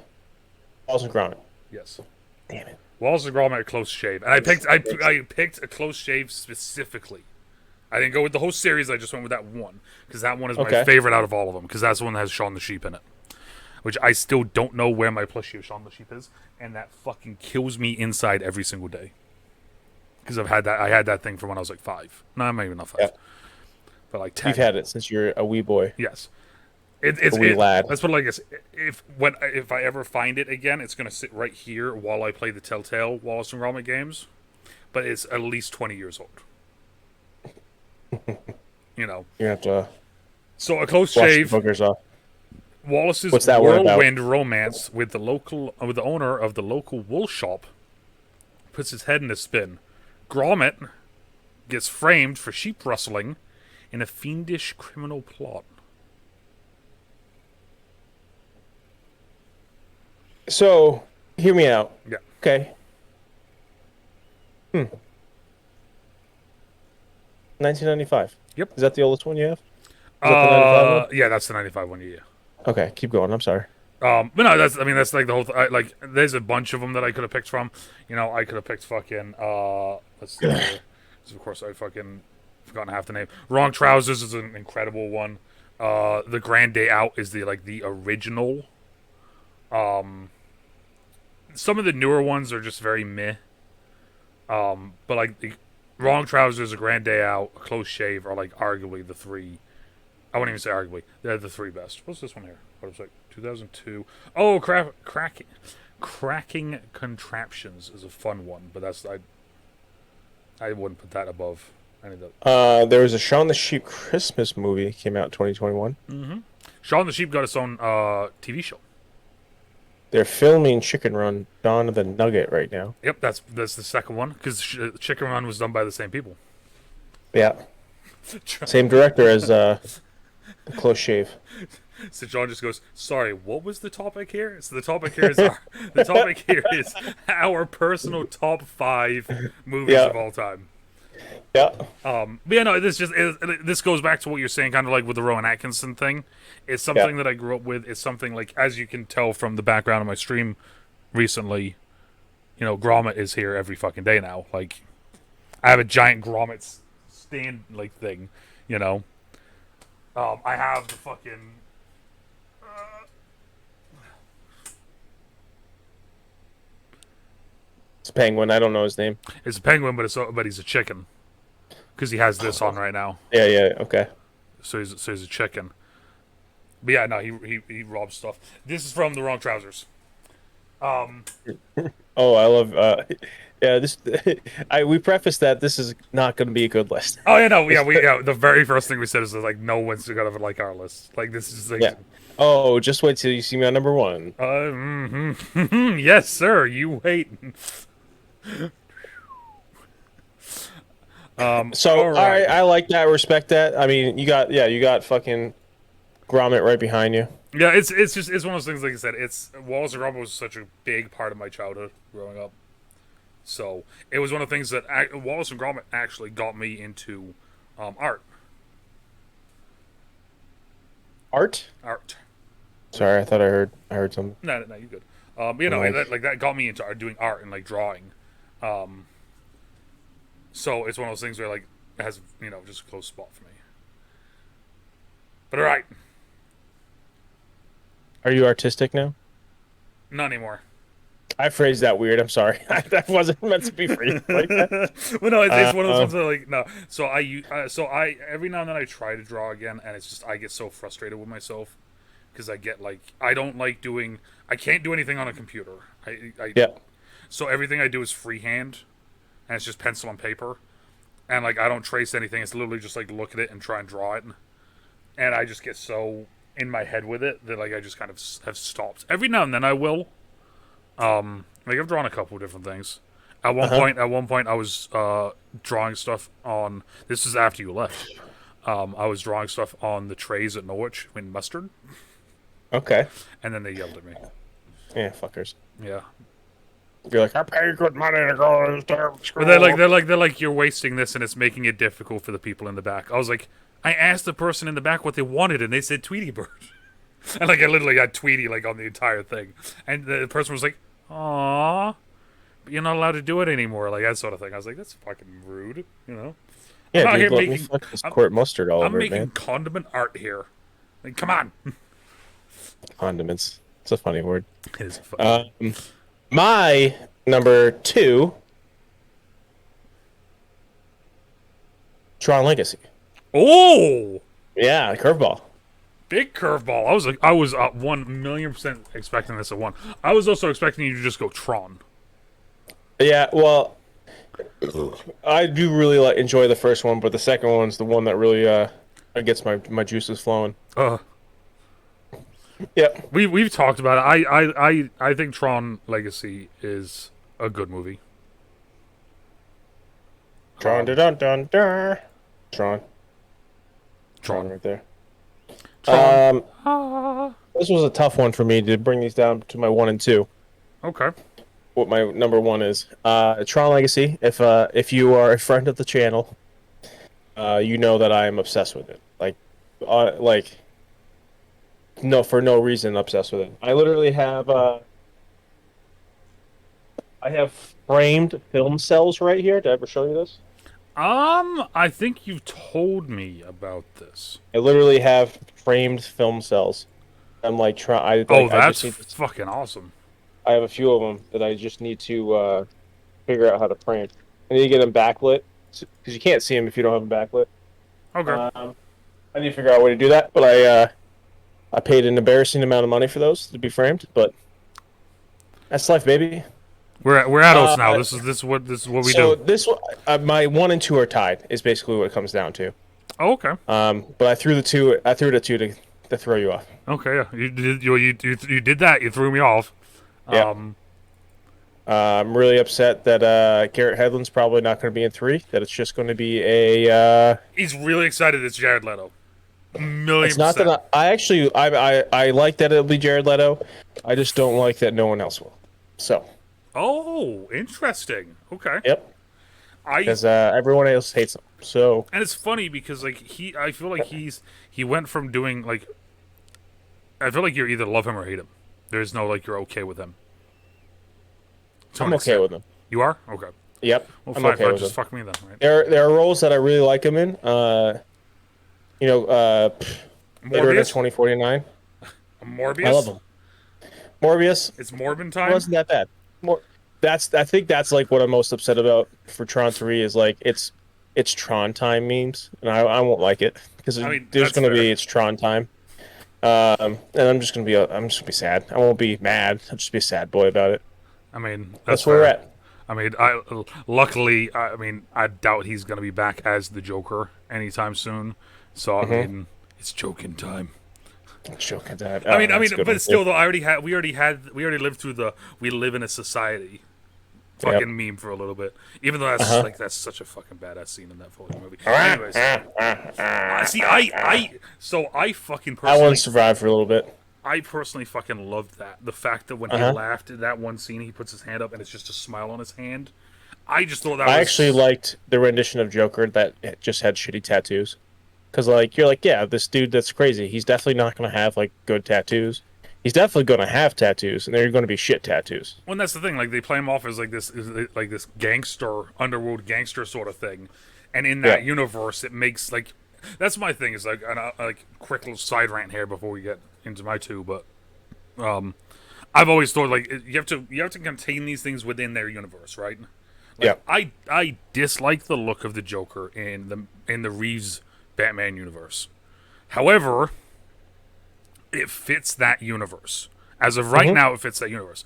Wallace and Gromit. Yes. Damn it. Wallace and Gromit, a close shave, and I picked a close shave specifically. I didn't go with the whole series. I just went with that one because that one is my favorite out of all of them because that's the one that has Shaun the Sheep in it. Which I still don't know where my plushie of Shaun the Sheep is, and that fucking kills me inside every single day. Because I had that thing from when I was like 5. No, maybe not 5. Yeah. But like 10. You've had it since you're a wee boy. Yes. It's a wee lad. Let's put it like this: if I ever find it again, it's gonna sit right here while I play the Telltale Wallace and Gromit games. But it's at least 20 years old. You know. You have to So a close wash the shave. boogers off. Wallace's What's that one about? whirlwind romance with the owner of the local wool shop puts his head in a spin. Gromit gets framed for sheep rustling in a fiendish criminal plot. So hear me out. Yeah. Okay. Hmm. 1995. Yep. Is that the oldest one you have? Is that the 95 one? Yeah, that's the 95 one. Yeah. Okay, keep going. I'm sorry. But no, that's like the whole. Like, there's a bunch of them that I could have picked from. You know, I could have picked fucking. Let's see here. 'Cause of course, I fucking forgotten half the name. Wrong Trousers is an incredible one. The Grand Day Out is the original. Some of the newer ones are just very meh. But like the Wrong Trousers, A Grand Day Out, A Close Shave are like arguably the three. I wouldn't even say arguably. They're the three best. What's this one here? What was it? 2002. Oh, cracking contraptions is a fun one, but I wouldn't put that above any of the. There was a Shaun the Sheep Christmas movie came out in 2021. Shaun the Sheep got its own TV show. They're filming Chicken Run: Dawn of the Nugget right now. Yep, that's the second one because Chicken Run was done by the same people. Yeah, same director as The Close Shave. So John just goes, "Sorry, what was the topic here?" So the topic here is the topic here is our personal top 5 movies Yeah. of all time. Yeah, But yeah, no, this goes back to what you're saying, kind of like with the Rowan Atkinson thing. It's something that I grew up with. It's something like, as you can tell from the background of my stream recently, you know, Gromit is here every fucking day now. Like, I have a giant Gromit stand like thing, you know. I have the fucking. it's Penguin. I don't know his name. It's a penguin, but he's a chicken because he has this on right now. Yeah, yeah, okay. So he's a chicken. But yeah, no, he robs stuff. This is from The Wrong Trousers. Oh, I love. Yeah, this. We prefaced that this is not going to be a good list. Oh yeah, no, yeah. The very first thing we said is like no one's gonna like our list. Like this is like. Yeah. Oh, just wait till you see me on number 1. Yes, sir. You wait. So all right. I like that, respect that. I mean, you got fucking Gromit right behind you. Yeah, it's one of those things. Like I said, it's Wallace and Gromit was such a big part of my childhood growing up. So it was one of the things that Wallace and Gromit actually got me into art. Art. Sorry, I thought I heard something. No, you're good. You know, that got me into doing art and like drawing. So it's one of those things where like it has just a close spot for me. But all right, Are you artistic now? not anymore. I phrased that weird. I'm sorry. That wasn't meant to be phrased like that. Well, no, it's one of those ones that like no. So I every now and then I try to draw again, and it's just I get so frustrated with myself because I get like I can't do anything on a computer. Yeah. So everything I do is freehand, and it's just pencil and paper, and like I don't trace anything. It's literally just like look at it and try and draw it, and I just get so in my head with it that like I just kind of have stopped. Every now and then I will. Like I've drawn a couple of different things. At one point, I was drawing stuff on. This is after you left. I was drawing stuff on the trays at Norwich in mustard. Okay. And then they yelled at me. Yeah, fuckers. Yeah. You're like, I pay good money to go to this damn school. But they're like you're wasting this and it's making it difficult for the people in the back. I was like, I asked the person in the back what they wanted and they said Tweety Bird. And like I literally got Tweety like on the entire thing, and the person was like, "Aww, but you're not allowed to do it anymore," like that sort of thing. I was like, "That's fucking rude," you know. Yeah, I'm dude, out let here me making, fuck this court mustard all I'm over it, making man. condiment art here. Like, come on. Condiments. It's a funny word. It is funny. My number 2, Tron Legacy. Oh, Yeah, curveball. big curveball. I was 1,000,000% expecting this at 1. I was also expecting you to just go Tron. Yeah, well, I do really enjoy the first one, but the second one's the one that really gets my juices flowing. Yep. We've talked about it. I think Tron Legacy is a good movie. Tron, dun dun dun. Tron right there. Tron. This was a tough one for me to bring these down to my 1 and 2. Okay. What my number one is. Tron Legacy. If you are a friend of the channel, you know that I am obsessed with it. Like no, for no reason obsessed with it. I literally have I have framed film cells right here. Did I ever show you this? I think you've told me about this. I literally have framed film cells. I'm like trying. Oh, I that's just need to. fucking awesome. I have a few of them that I just need to figure out how to frame. I need to get them backlit because you can't see them if you don't have them backlit. Okay. I need to figure out a way to do that, but I paid an embarrassing amount of money for those to be framed. But that's life, baby. We're adults now. Uh, This is what we so do. this my one and two are tied. Is basically what it comes down to. Oh, okay. But I threw the two. I threw it at two to throw you off. Okay. Yeah. You did that. You threw me off. Yeah. Um. I'm really upset that Garrett Hedlund's probably not going to be in three. That it's just going to be a. He's really excited. It's Jared Leto. A million It's not percent. that I actually I like that it'll be Jared Leto. I just don't like that no one else will. So Oh, interesting. Okay. yep, I because everyone else hates him. So And it's funny because like I feel like he went from doing like, I feel like you either love him or hate him. There's no like you're okay with him. To I'm an okay extent. with him. You are okay. Yep, Well, I'm fine. okay Fine. with him. Just fuck me then, right? There are roles that I really like him in. You know, Blade Runner Morbius. 2049. Morbius. I love him. Morbius It's Morbin time. wasn't that bad. More I think that's like what I'm most upset about for Tron 3 is like it's Tron time memes, and I won't like it because I mean, there's that's gonna fair. be it's Tron time. And I'm just gonna be sad. I won't be mad. I'll just be a sad boy about it. I mean, that's That's where we're fair. at. I mean, luckily, I mean, I doubt he's gonna be back as the Joker anytime soon. So I mean, it's joking time. Joke at that. I mean, That's a good one, but still, too. though, we already lived through the "we live in a society" Yep. fucking meme for a little bit. Even though that's like that's such a fucking badass scene in that fucking movie. Anyways, see, I fucking That one personally, survived for a little bit. I personally fucking loved that. The fact that when he laughed at that one scene, he puts his hand up and it's just a smile on his hand. I just thought that I was actually liked the rendition of Joker that just had shitty tattoos. Because, like, you're like, yeah, this dude that's crazy. He's definitely not going to have, like, good tattoos. He's definitely going to have tattoos, and they're going to be shit tattoos. Well, that's the thing. Like they play him off as like this gangster, underworld gangster sort of thing, and in that Yeah. universe, it makes like that's my thing. Is like like quick little side rant here before we get into my two, but I've always thought like you have to contain these things within their universe, right? Yeah. I dislike the look of the Joker in the Reeves Batman universe. However, it fits that universe. As of right now, it fits that universe.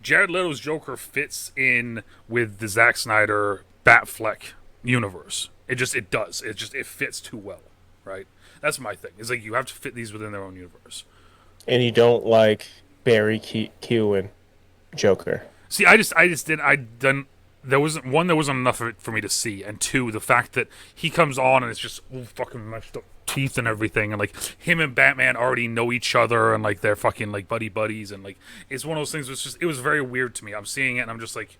Jared Leto's Joker fits in with the Zack Snyder Batfleck universe. It does. It fits too well, right? That's my thing. It's like you have to fit these within their own universe. And you don't like Barry Keoghan Joker. See, I done. There wasn't enough of it for me to see, and two, the fact that he comes on and it's just fucking messed up teeth and everything, and like him and Batman already know each other, and like they're fucking like buddies, and like it's one of those things. It was very weird to me. I'm seeing it, and I'm just like,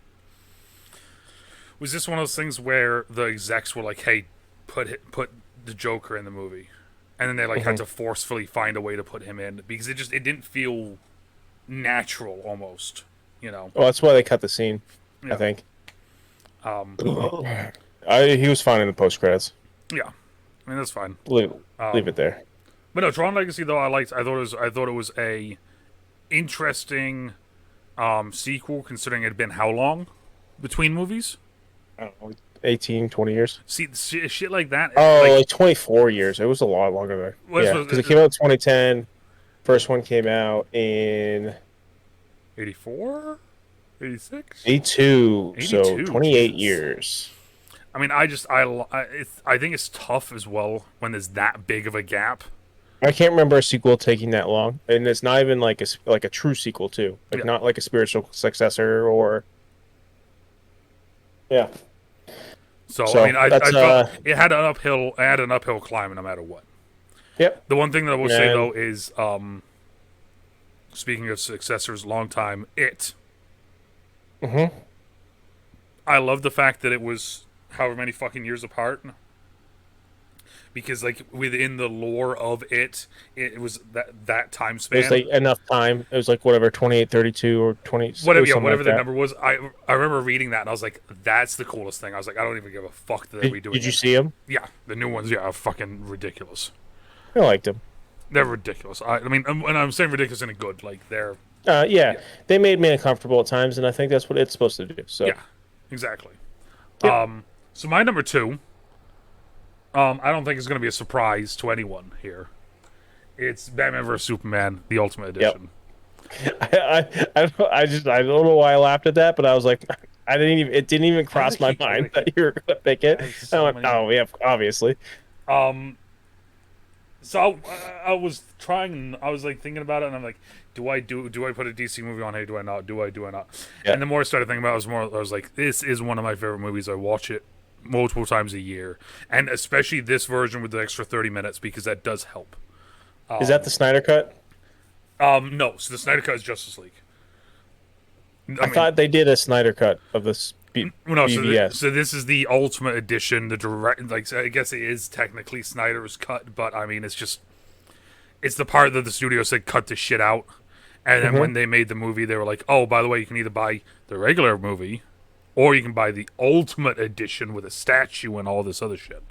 was this one of those things where the execs were like, hey, put the Joker in the movie, and then they like had to forcefully find a way to put him in because it didn't feel natural almost, you know. Well, that's why they cut the scene, Yeah. I think. Um, He was fine in the post credits. yeah, I mean that's fine. Leave it there. But no, Tron Legacy though I thought it was a interesting sequel considering it had been how long between movies. I don't know, 18, 20 years. See shit like that. Oh, like, like 24 years. It was a lot longer than Well, yeah, this was- because it came out in 2010. First one came out in 84, 86. 82, so 82, 28 Jesus. years. I mean, I think it's tough as well when there's that big of a gap. I can't remember a sequel taking that long, and it's not even like a true sequel too, like Yeah. not like a spiritual successor or yeah. So So, I mean, I that's, felt it had an uphill climb no matter what. Yep. The one thing that I will say And- though is speaking of successors, long time, It. Mm-hmm. I love the fact that it was however many fucking years apart. Because like within the lore of it was that time It was span. like enough time. It was like whatever 28, 32, or 20. It Whatever, was yeah, something whatever like the that. number was. I remember reading that and I was like, that's the coolest thing. I was like, I don't even give a fuck that they're redoing Did you it. see him? Yeah, the new ones, yeah, are fucking ridiculous. I liked him. They're ridiculous. I mean, and I'm saying ridiculous in a good. Like they're Yeah, yeah, they made me uncomfortable at times, and I think that's what it's supposed to do. So, yeah, exactly. yep. So my number two, I don't think it's going to be a surprise to anyone here. It's Batman vs Superman: The Ultimate Yep. Edition. I don't know why I laughed at that, but I was like, I didn't even. It didn't even I gotta cross my keep. I gotta mind keep. that you were gonna pick I it. have And I so went, many. oh yeah, obviously. Um, so I was trying. I was like thinking about it, and I'm like, do I put a DC movie on here? Do I not? Do I not? Yeah. And the more I started thinking about it, I was like, this is one of my favorite movies. I watch it multiple times a year, and especially this version with the extra 30 minutes because that does help. Is that the Snyder cut? No, so the Snyder Cut is Justice League. I thought they did a Snyder cut of this No, BVS. so this is the Ultimate Edition. The direct, like, so I guess it is technically Snyder's cut, but I mean, it's the part that the studio said cut the shit out. And then when they made the movie, they were like, oh, by the way, you can either buy the regular movie, or you can buy the Ultimate Edition with a statue and all this other shit,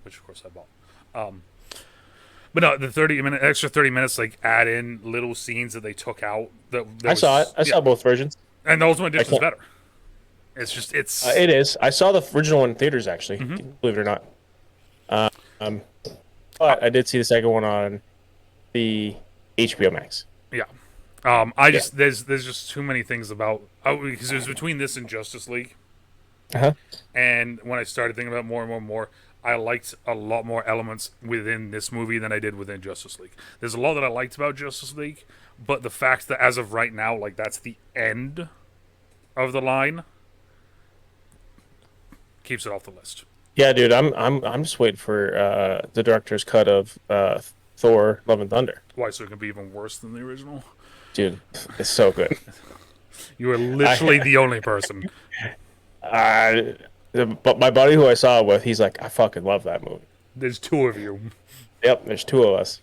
which of course I bought. But no, the extra 30 minutes, like add in little scenes that they took out. I saw it. I saw both versions. and the Ultimate Edition is can't- better. It's just It is. I saw the original one in theaters, actually. Believe it or not. Um, but I did see the second one on the HBO Max. yeah. There's just too many things about because it was between this and Justice League, Uh-huh. and when I started thinking about it more and more and more, I liked a lot more elements within this movie than I did within Justice League. There's a lot that I liked about Justice League, but the fact that as of right now, like that's the end of the line, keeps it off the list. Yeah, dude. I'm just waiting for the director's cut of Thor: Love and Thunder. Why? So it can be even worse than the original. Dude, it's so good. You are literally the only person. But my buddy who I saw it with, he's like, I fucking love that movie. There's two of you. Yep, there's two of us.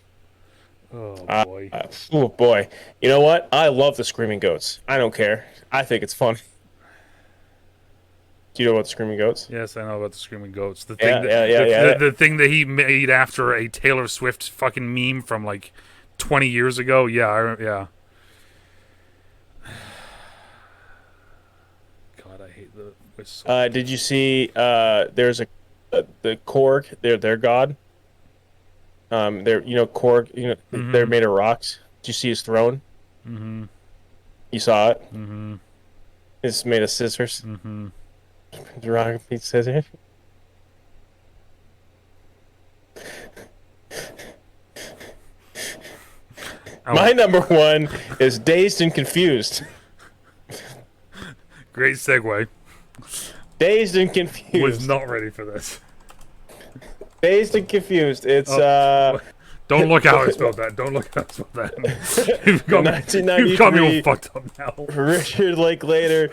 Oh boy. Oh boy, you know what? I love the Screaming Goats. I don't care. I think it's funny. Do you know about the Screaming Goats? Yes, I know about the Screaming Goats. The Yeah, thing yeah. the thing that he made after a Taylor Swift fucking meme from like 20 years ago. Yeah, yeah. God, I hate the. Did you see? There's the Korg. They're god. They're Korg. They're made of rocks. Did you see his throne? Mm-hmm. You saw it. Mm-hmm. It's made of scissors. Mm-hmm. Rock meets scissors. My number one is Dazed and Confused. Great segue. Dazed and Confused. Was not ready for this. Dazed and Confused. It's Don't look how I spelled that. Don't look how I spelled that. You've got me all fucked up now. Richard Linklater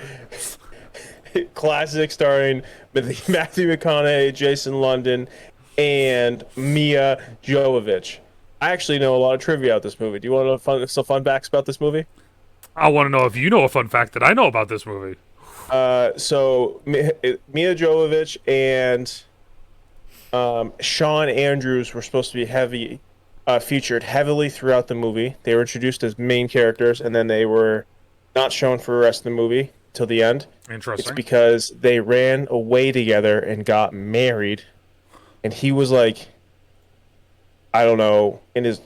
classic starring Matthew McConaughey, Jason London, and Mia Jovovich. I actually know a lot of trivia about this movie. Do you want to know some fun facts about this movie? I want to know if you know a fun fact that I know about this movie. So Mia Jovovich and Sean Andrews were supposed to be featured heavily throughout the movie. They were introduced as main characters, and then they were not shown for the rest of the movie till the end. Interesting. It's because they ran away together and got married, and he was like, I don't know, he was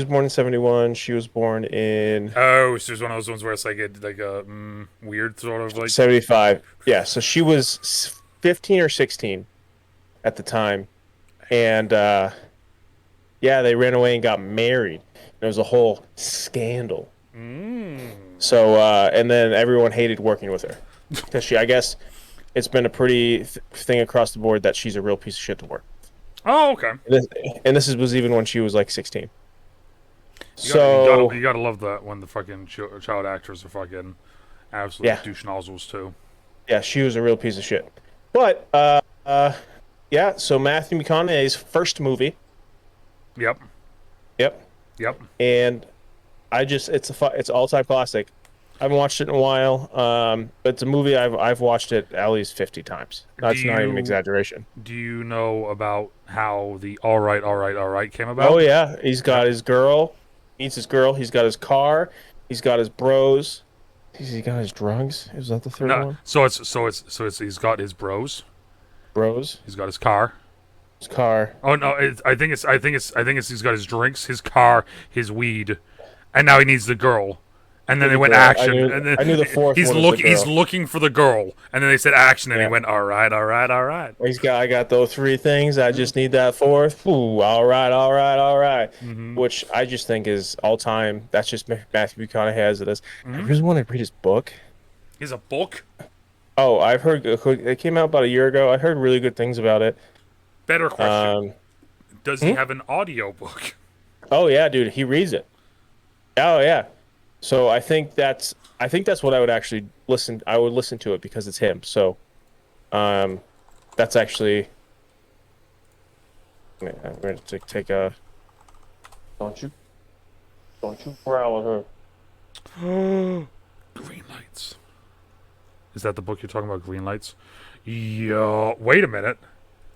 born in 71. She was born in Oh, so it's one of those ones where it's like a weird sort of like 75. Yeah, so she was 15 or 16 at the time, and yeah, they ran away and got married. There was a whole scandal. So and then everyone hated working with her because I guess it's been a pretty thing across the board that she's a real piece of shit to work. Oh, okay. And this was even when she was like 16. So you gotta love that when the fucking child actors are fucking absolute yeah, douche nozzles too. yeah, she was a real piece of shit. But yeah. So Matthew McConaughey's first movie. Yep, Yep. yep. And it's an all-time classic. I haven't watched it in a while. But it's a movie I've watched it at least 50 times. Do That's not even an you exaggeration. do you know about how the all right, all right, all right came Oh about? yeah, he's Yep. got his girl, meets his girl. He's got his car. He's got his bros. He got his drugs. Is that the third No, one? so it's he's got his bros, Bros. he's got his car. His car. Oh no, I think it's he's got his drinks, his car, his weed, and now he needs the girl. And then they The went girl. action, and then I knew the fourth one was the he's girl. looking for the girl, and then they said action, and he Yeah. went all right, all right, all right. I got those three things. I just need that fourth. Ooh, all right, all right, all right. Mm-hmm. Which I just think is all time. That's just Matthew McConaughey as it is. I Mm-hmm. really want to read his book. He's a book. Oh, I've heard it came out about a year ago. I heard really good things about it. Better question: Um, does he hmm? have an audio book? Oh yeah, dude, he reads it. Oh yeah. So I think that's what I would actually listen. I would listen to it because it's him. So, um, that's actually. I'm going to take a. Don't you growl at her. Green lights. Is that the book you're talking about? Green lights. Yo, wait a minute.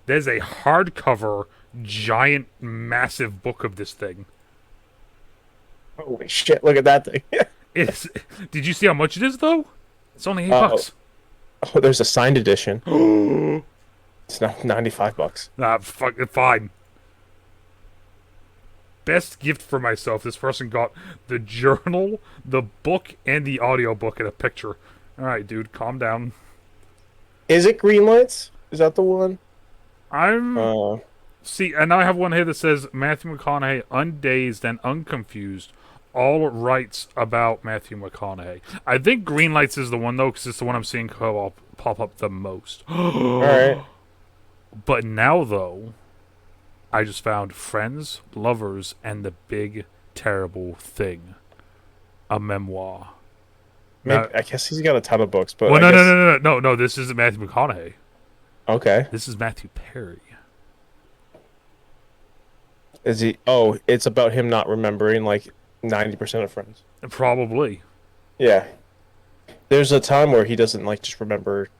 There's a hardcover, giant, massive book of this thing. Holy shit! Look at that thing. It's. Did you see how much it is though? It's only Oh, $8. oh, there's a signed edition. It's not $95. Nah, fuck it, fine. Best gift for myself. This person got the journal, the book, and the audiobook in a picture. All right, dude, calm down. Is it Green Lights? Is that the one? I'm Uh, see, and now I have one here that says Matthew McConaughey, undazed and unconfused. All writes about Matthew McConaughey. I think Green Lights is the one though, because it's the one I'm seeing pop up the most. all right. But now though, I just found Friends, Lovers, and the Big Terrible Thing, a memoir. Maybe, I guess he's got a ton of books, but Well, I guess no. This isn't Matthew McConaughey. okay. This is Matthew Perry. Is he? Oh, it's about him not remembering like 90% of Friends. Probably. Yeah. There's a time where he doesn't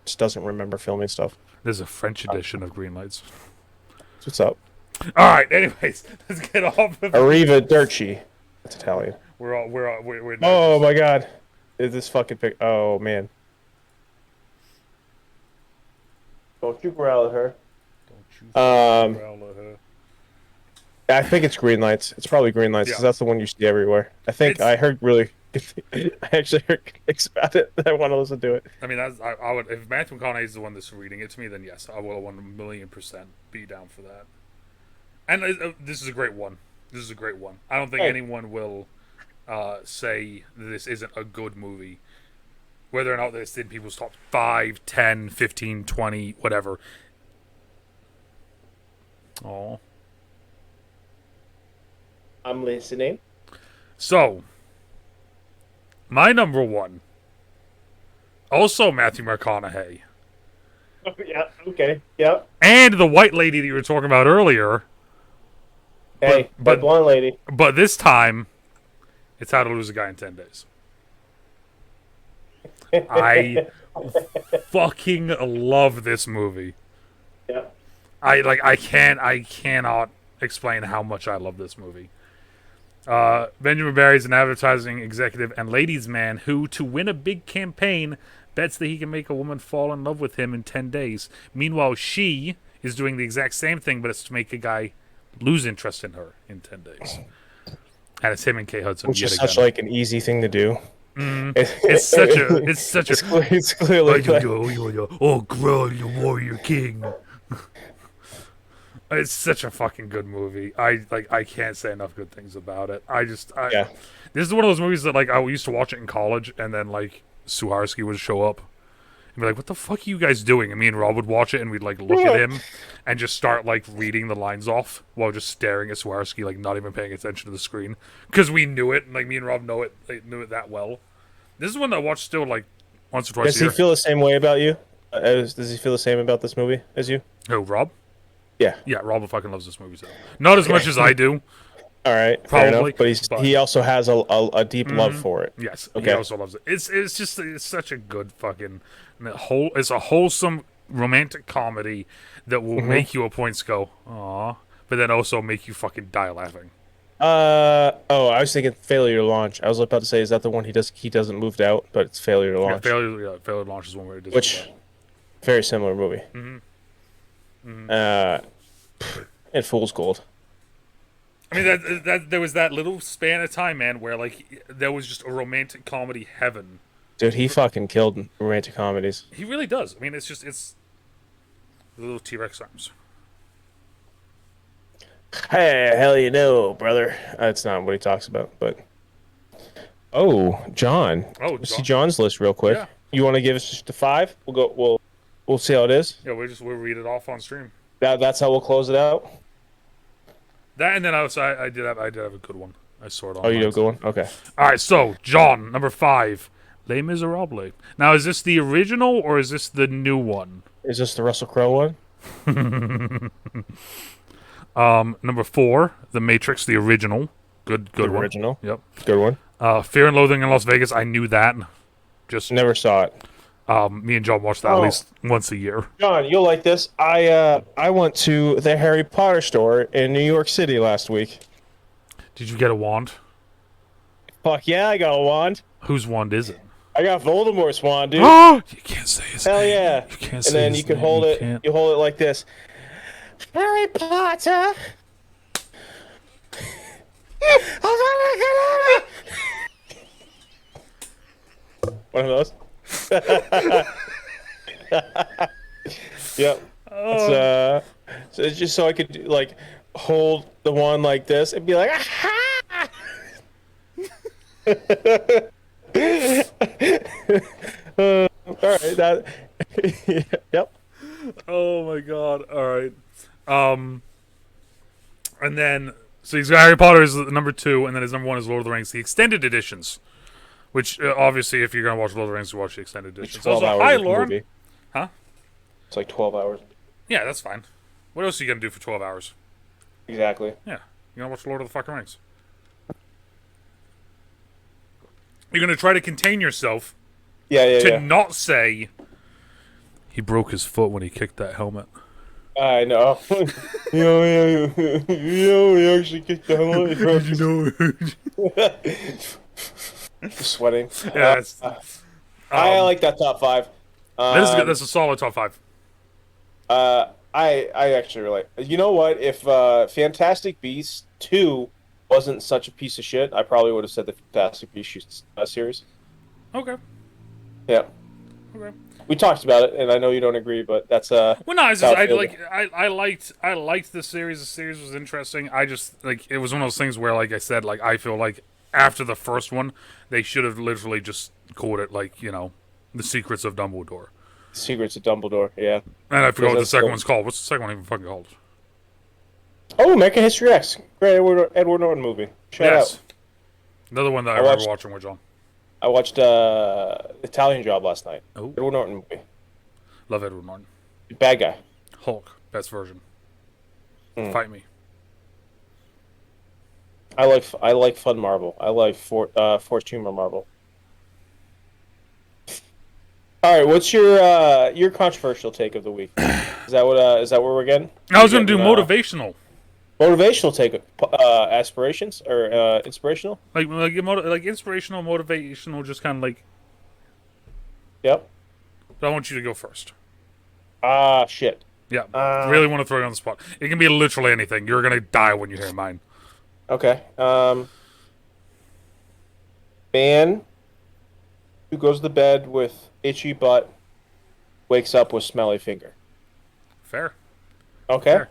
just doesn't remember filming stuff. There's a French edition of Green Lights. What's up? All right. Anyways, let's get off of it. Arrivederci. That's Italian. We're Oh my God. Is this fucking pic? Oh man. Don't you growl at her. Um, I think it's Green Lights. It's probably Green Lights because Yeah. that's the one you see everywhere. I think It's- I heard really. I actually heard things about it that I want to listen to it. I mean, I would if Matthew McConaughey is the one that's reading it to me, then yes, I will 1,000,000% be down for that. And this is a great one. This is a great one. I don't think Hey. anyone will say that this isn't a good movie. Whether or not it's in people's top 5, 10, 15, 20, whatever. Oh. I'm listening. So, my number one, also Matthew McConaughey, Oh, yeah. Okay. Yep. and the white lady that you were talking about earlier, Hey, but- that blonde lady. but this time, it's How to Lose a Guy in 10 Days. I fucking love this movie. Yep. I cannot explain how much I love this movie. Benjamin Barry is an advertising executive and ladies' man who, to win a big campaign, bets that he can make a woman fall in love with him in 10 days. Meanwhile, she is doing the exact same thing, but it's to make a guy lose interest in her in 10 days. And it's him and Kate Hudson. Which yet is such again. like an easy thing to do. It's such a It's clearly like, oh, grow your warrior king. It's such a fucking good movie. I can't say enough good things about it. yeah. This is one of those movies that like I used to watch it in college, and then like Suharski would show up, And be like, what the fuck are you guys doing? And me and Rob would watch it, and we'd like look at him and just start like reading the lines off while just staring at Swarovski, like not even paying attention to the screen because we knew it. Like me and Rob knew it that well. This is one that I watch still like once or twice Does a year. he feel the same way about you? Does he feel the same about this movie as you? Who, Rob? Yeah. Yeah, Rob fucking loves this movie too. Not as much as I do. All right, Probably, fair enough, but he also has a deep love for it. Yes, Okay. he also loves it. It's such a good fucking it's a wholesome romantic comedy that will make you at points go, aw, but then also make you fucking die laughing. Oh, I was thinking Failure to Launch. I was about to say, is that the one he doesn't moved out, but it's Failure to Launch. Failure to Launch is one where it does Which very similar movie. And Fool's Gold. I mean that there was that little span of time, man, where like there was just a romantic comedy heaven. Dude, he fucking killed romantic comedies. He really does. I mean, it's the little T-Rex arms. Hey, hell you know, brother. That's not what he talks about, but oh, John. Oh, Let's see John's list real quick. Yeah. You want to give us just a 5? We'll see how it is. Yeah, we'll read it off on stream. That's how we'll close it out. That, and then I did have a good one. I saw it on. Oh, you have a good one? Okay. All right, so John, number 5, Les Miserables. Now, is this the original or is this the new one? Is this the Russell Crowe one? Number 4, The Matrix, the original. Good The one. original. Yep. Good one. Fear and Loathing in Las Vegas. I knew that. Just Never saw it. me and John watched that at least once a year. John, you'll like this. I went to the Harry Potter store in New York City last week. Did you get a wand? Fuck yeah, I got a wand. Whose wand is it? I got Voldemort's wand, dude. You can't say his Hell name. yeah. You can't And say then his you can name. hold You it. can't. You hold it like this. Harry Potter. One of those. Yep. So it's just so I could like hold the one like this and be like, aha! All right. That. Yep. Oh my god! All right. And then so he's got Harry Potter is number 2, and then his number 1 is Lord of the Rings, the extended editions. Which obviously, if you're gonna watch Lord of the Rings, you watch the extended editions. 12 Also, hours hi, of Lauren. movie. Huh? It's like 12 hours. Yeah, that's fine. What else are you gonna do for 12 hours? Exactly. Yeah, you're gonna watch Lord of the fucking Rings. You're gonna try to contain yourself to not say he broke his foot when he kicked that helmet. I know. He actually kicked the helmet. Sweating. Yeah, I like that top 5. This is good. That's a solid top 5. I actually relate. You know what? If Fantastic Beasts 2 wasn't such a piece of shit, I probably would have said the Fantastic Beasts series. Okay. Yeah. Okay. We talked about it, and I know you don't agree, but that's Well, no, it's just, how I liked the series. The series was interesting. I just like it was one of those things where, like I said, like I feel like after the first one, they should have literally just called it like The Secrets of Dumbledore. Secrets of Dumbledore. Yeah. And I forgot what the that's second cool. one's called. What's the second one even fucking called? Oh, American History X. Great Edward Norton movie. Shout out. Another one that I remember watching with John. I watched Italian Job last night. Oh. Edward Norton movie. Love Edward Norton. Bad guy. Hulk, best version. Fight me. I like fun Marvel. I like forced humor Marvel. All right, what's your controversial take of the week? Is that where we're getting? I was gonna do motivational. Motivational take, aspirations or inspirational? Like inspirational, motivational, just kind of like. Yep. But I want you to go first. Shit. Yeah, really want to throw you on the spot. It can be literally anything. You're gonna die when you hear mine. Okay. Man who goes to bed with itchy butt wakes up with smelly finger. Fair. Okay. Fair.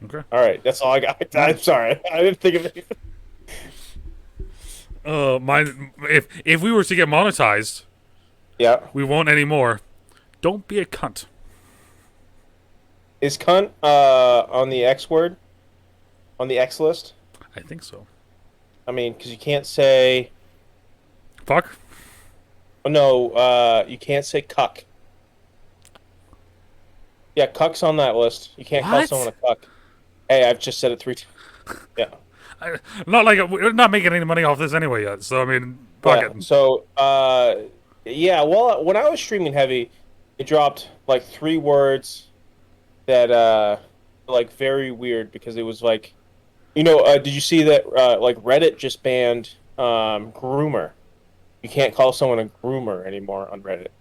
Okay. All right. That's all I got. I'm sorry. I didn't think of anything. Mine. If we were to get monetized, Yeah. we won't anymore. Don't be a cunt. Is cunt on the X word on the X list? I think so. I mean, because you can't say. Fuck. Oh, no, you can't say cuck. Yeah, cuck's on that list. You can't call someone a cuck. Hey, I've just said it 3 times. Yeah. Not like we're not making any money off this anyway yet. So I mean, fuck Yeah. it. So, yeah. Well, when I was streaming heavy, it dropped like 3 words that like very weird because it was like, did you see that like Reddit just banned groomer? You can't call someone a groomer anymore on Reddit,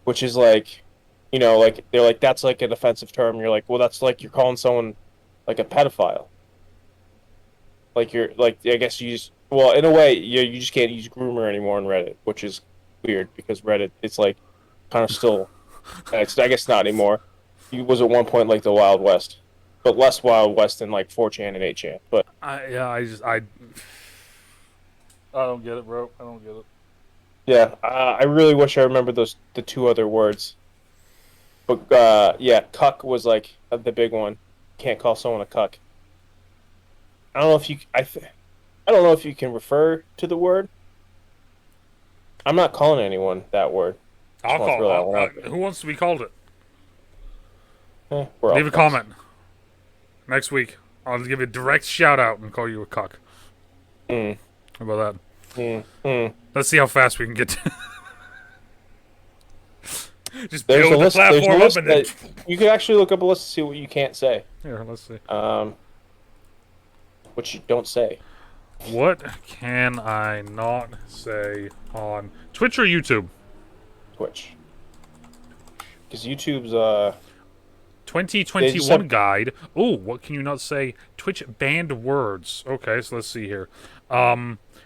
which is like, like they're like that's like an offensive term. You're like, well, that's like you're calling someone like a pedophile. Like you're like I guess you just well in a way you just can't use groomer anymore on Reddit, which is weird because Reddit it's like kind of still it's I guess not anymore. It was at one point like the Wild West, but less Wild West than like 4chan and 8chan. But I don't get it, bro. I don't get it. yeah, I really wish I remembered the 2 other words. But yeah, cuck was like the big one. Can't call someone a cuck. I don't know if you I don't know if you can refer to the word. I'm not calling anyone that word. I'll call. Who wants to be called it? Leave a comment. Next week, I'll give you a direct shout out and call you a cuck. How about that? Let's see how fast we can get to just there's build the platform up and then... You could actually look up a list to see what you can't say. Here, let's see. What you don't say. What can I not say on Twitch or YouTube? Twitch. Because YouTube's 2021 guide. Oh, what can you not say? Twitch banned words. Okay, so let's see here.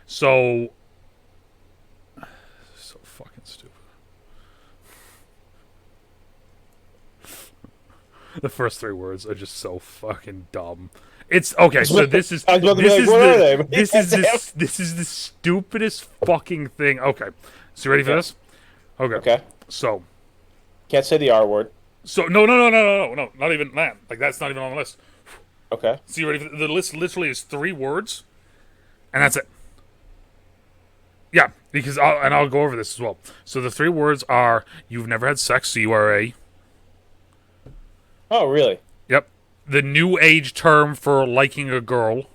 So fucking stupid. The first 3 words are just so fucking dumb. It's okay. So this is the stupidest fucking thing. Okay, so you ready for this? Okay. So can't say the R word. So no, not even that. Like that's not even on the list. Okay. So you ready for the list? Literally is 3 words, and that's it. Yeah, because I'll go over this as well. So the 3 words are: you've never had sex, so you are a. Oh, really? Yep. The new age term for liking a girl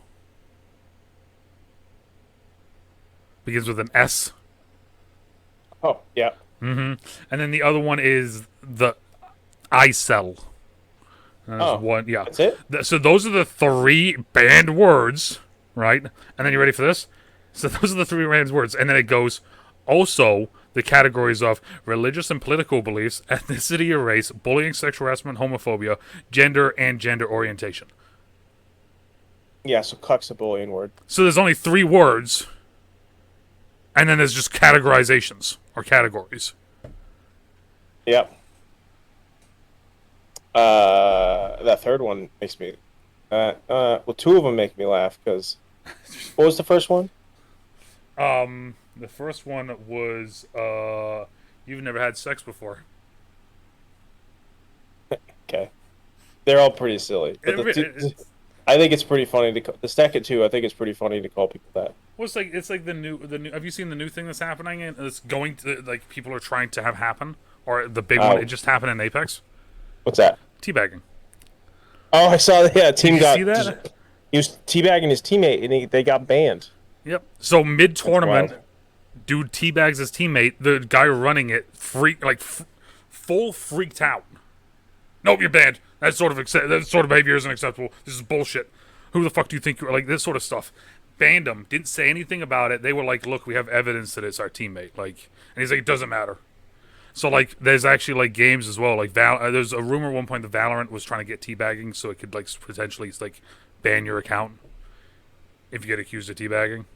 begins with an S. Oh, yeah. And then the other one is the I-cell. One, yeah. That's it? So those are the 3 banned words, right? And then you ready for this? So those are the 3 banned words. And then it goes, also, the categories of religious and political beliefs, ethnicity or race, bullying, sexual harassment, homophobia, gender, and gender orientation. Yeah, so cuck's a bullying word. So there's only 3 words, and then there's just categorizations, or categories. Yep. That third one makes me... well, 2 of them make me laugh, because... What was the first one? The first one was, you've never had sex before. Okay. They're all pretty silly. But I think it's pretty funny to... The second 2, I think it's pretty funny to call people that. Well, it's like the new... Have you seen the new thing that's happening? And it's going to, like, people are trying to have happen? Or the big one, it just happened in Apex? What's that? Teabagging. Oh, I saw that. Yeah, team got... See that? He was teabagging his teammate, and they got banned. Yep. So, mid-tournament... Dude teabags his teammate. The guy running it full freaked out. Nope, you're banned. That sort of behavior isn't acceptable. This is bullshit. Who the fuck do you think you're? Like this sort of stuff. Banned him. Didn't say anything about it. They were like, "Look, we have evidence that it's our teammate." Like, and he's like, "It doesn't matter." So like, there's actually like games as well. Like there's a rumor at one point the Valorant was trying to get teabagging, so it could like potentially like ban your account if you get accused of teabagging.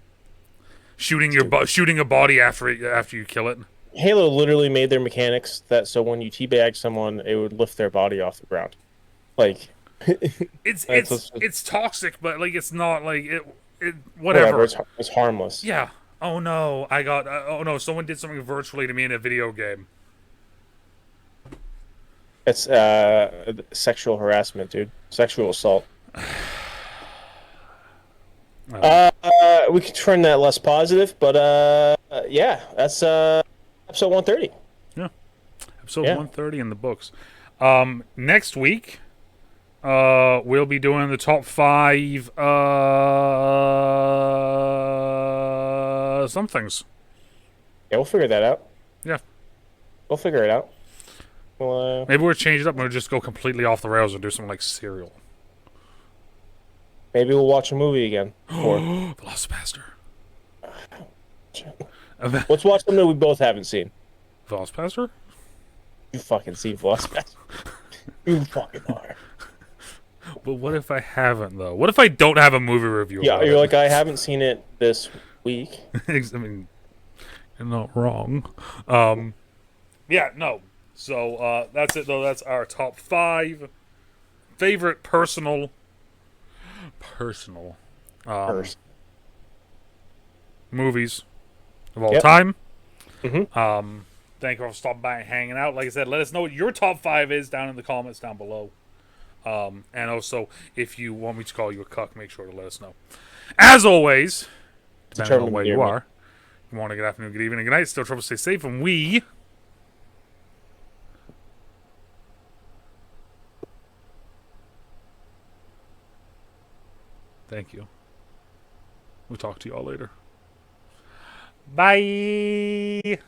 Shooting a body after you kill it. Halo literally made their mechanics that so when you teabag someone, it would lift their body off the ground. Like it's toxic, but like it's not like it whatever. It's harmless. Yeah. Oh no, I got. Oh no, someone did something virtually to me in a video game. It's sexual harassment, dude. Sexual assault. We could turn that less positive, but yeah, that's episode 130. Yeah, episode Yeah. 130 in the books. Next week, we'll be doing the top 5 somethings. Yeah, we'll figure that out. Yeah. We'll figure it out. Maybe we'll change it up and we'll just go completely off the rails and do something like Serial. Maybe we'll watch a movie again. Or The Lost Pastor. let's watch something that we both haven't seen. The Lost Pastor? You fucking see Velocipastor. You fucking are. But what if I haven't, though? What if I don't have a movie review? Yeah, you're like, I haven't seen it this week. I mean, you're not wrong. Yeah, no. So that's it, though. That's our top 5 favorite personal movies of all time. Mm-hmm. Thank you for stopping by and hanging out. Like I said, let us know what your top 5 is down in the comments down below. And also, if you want me to call you a cuck, make sure to let us know. As always, depending on where you are, good morning, good afternoon, good evening, good night. Still trouble, stay safe, and we... Thank you. We'll talk to you all later. Bye!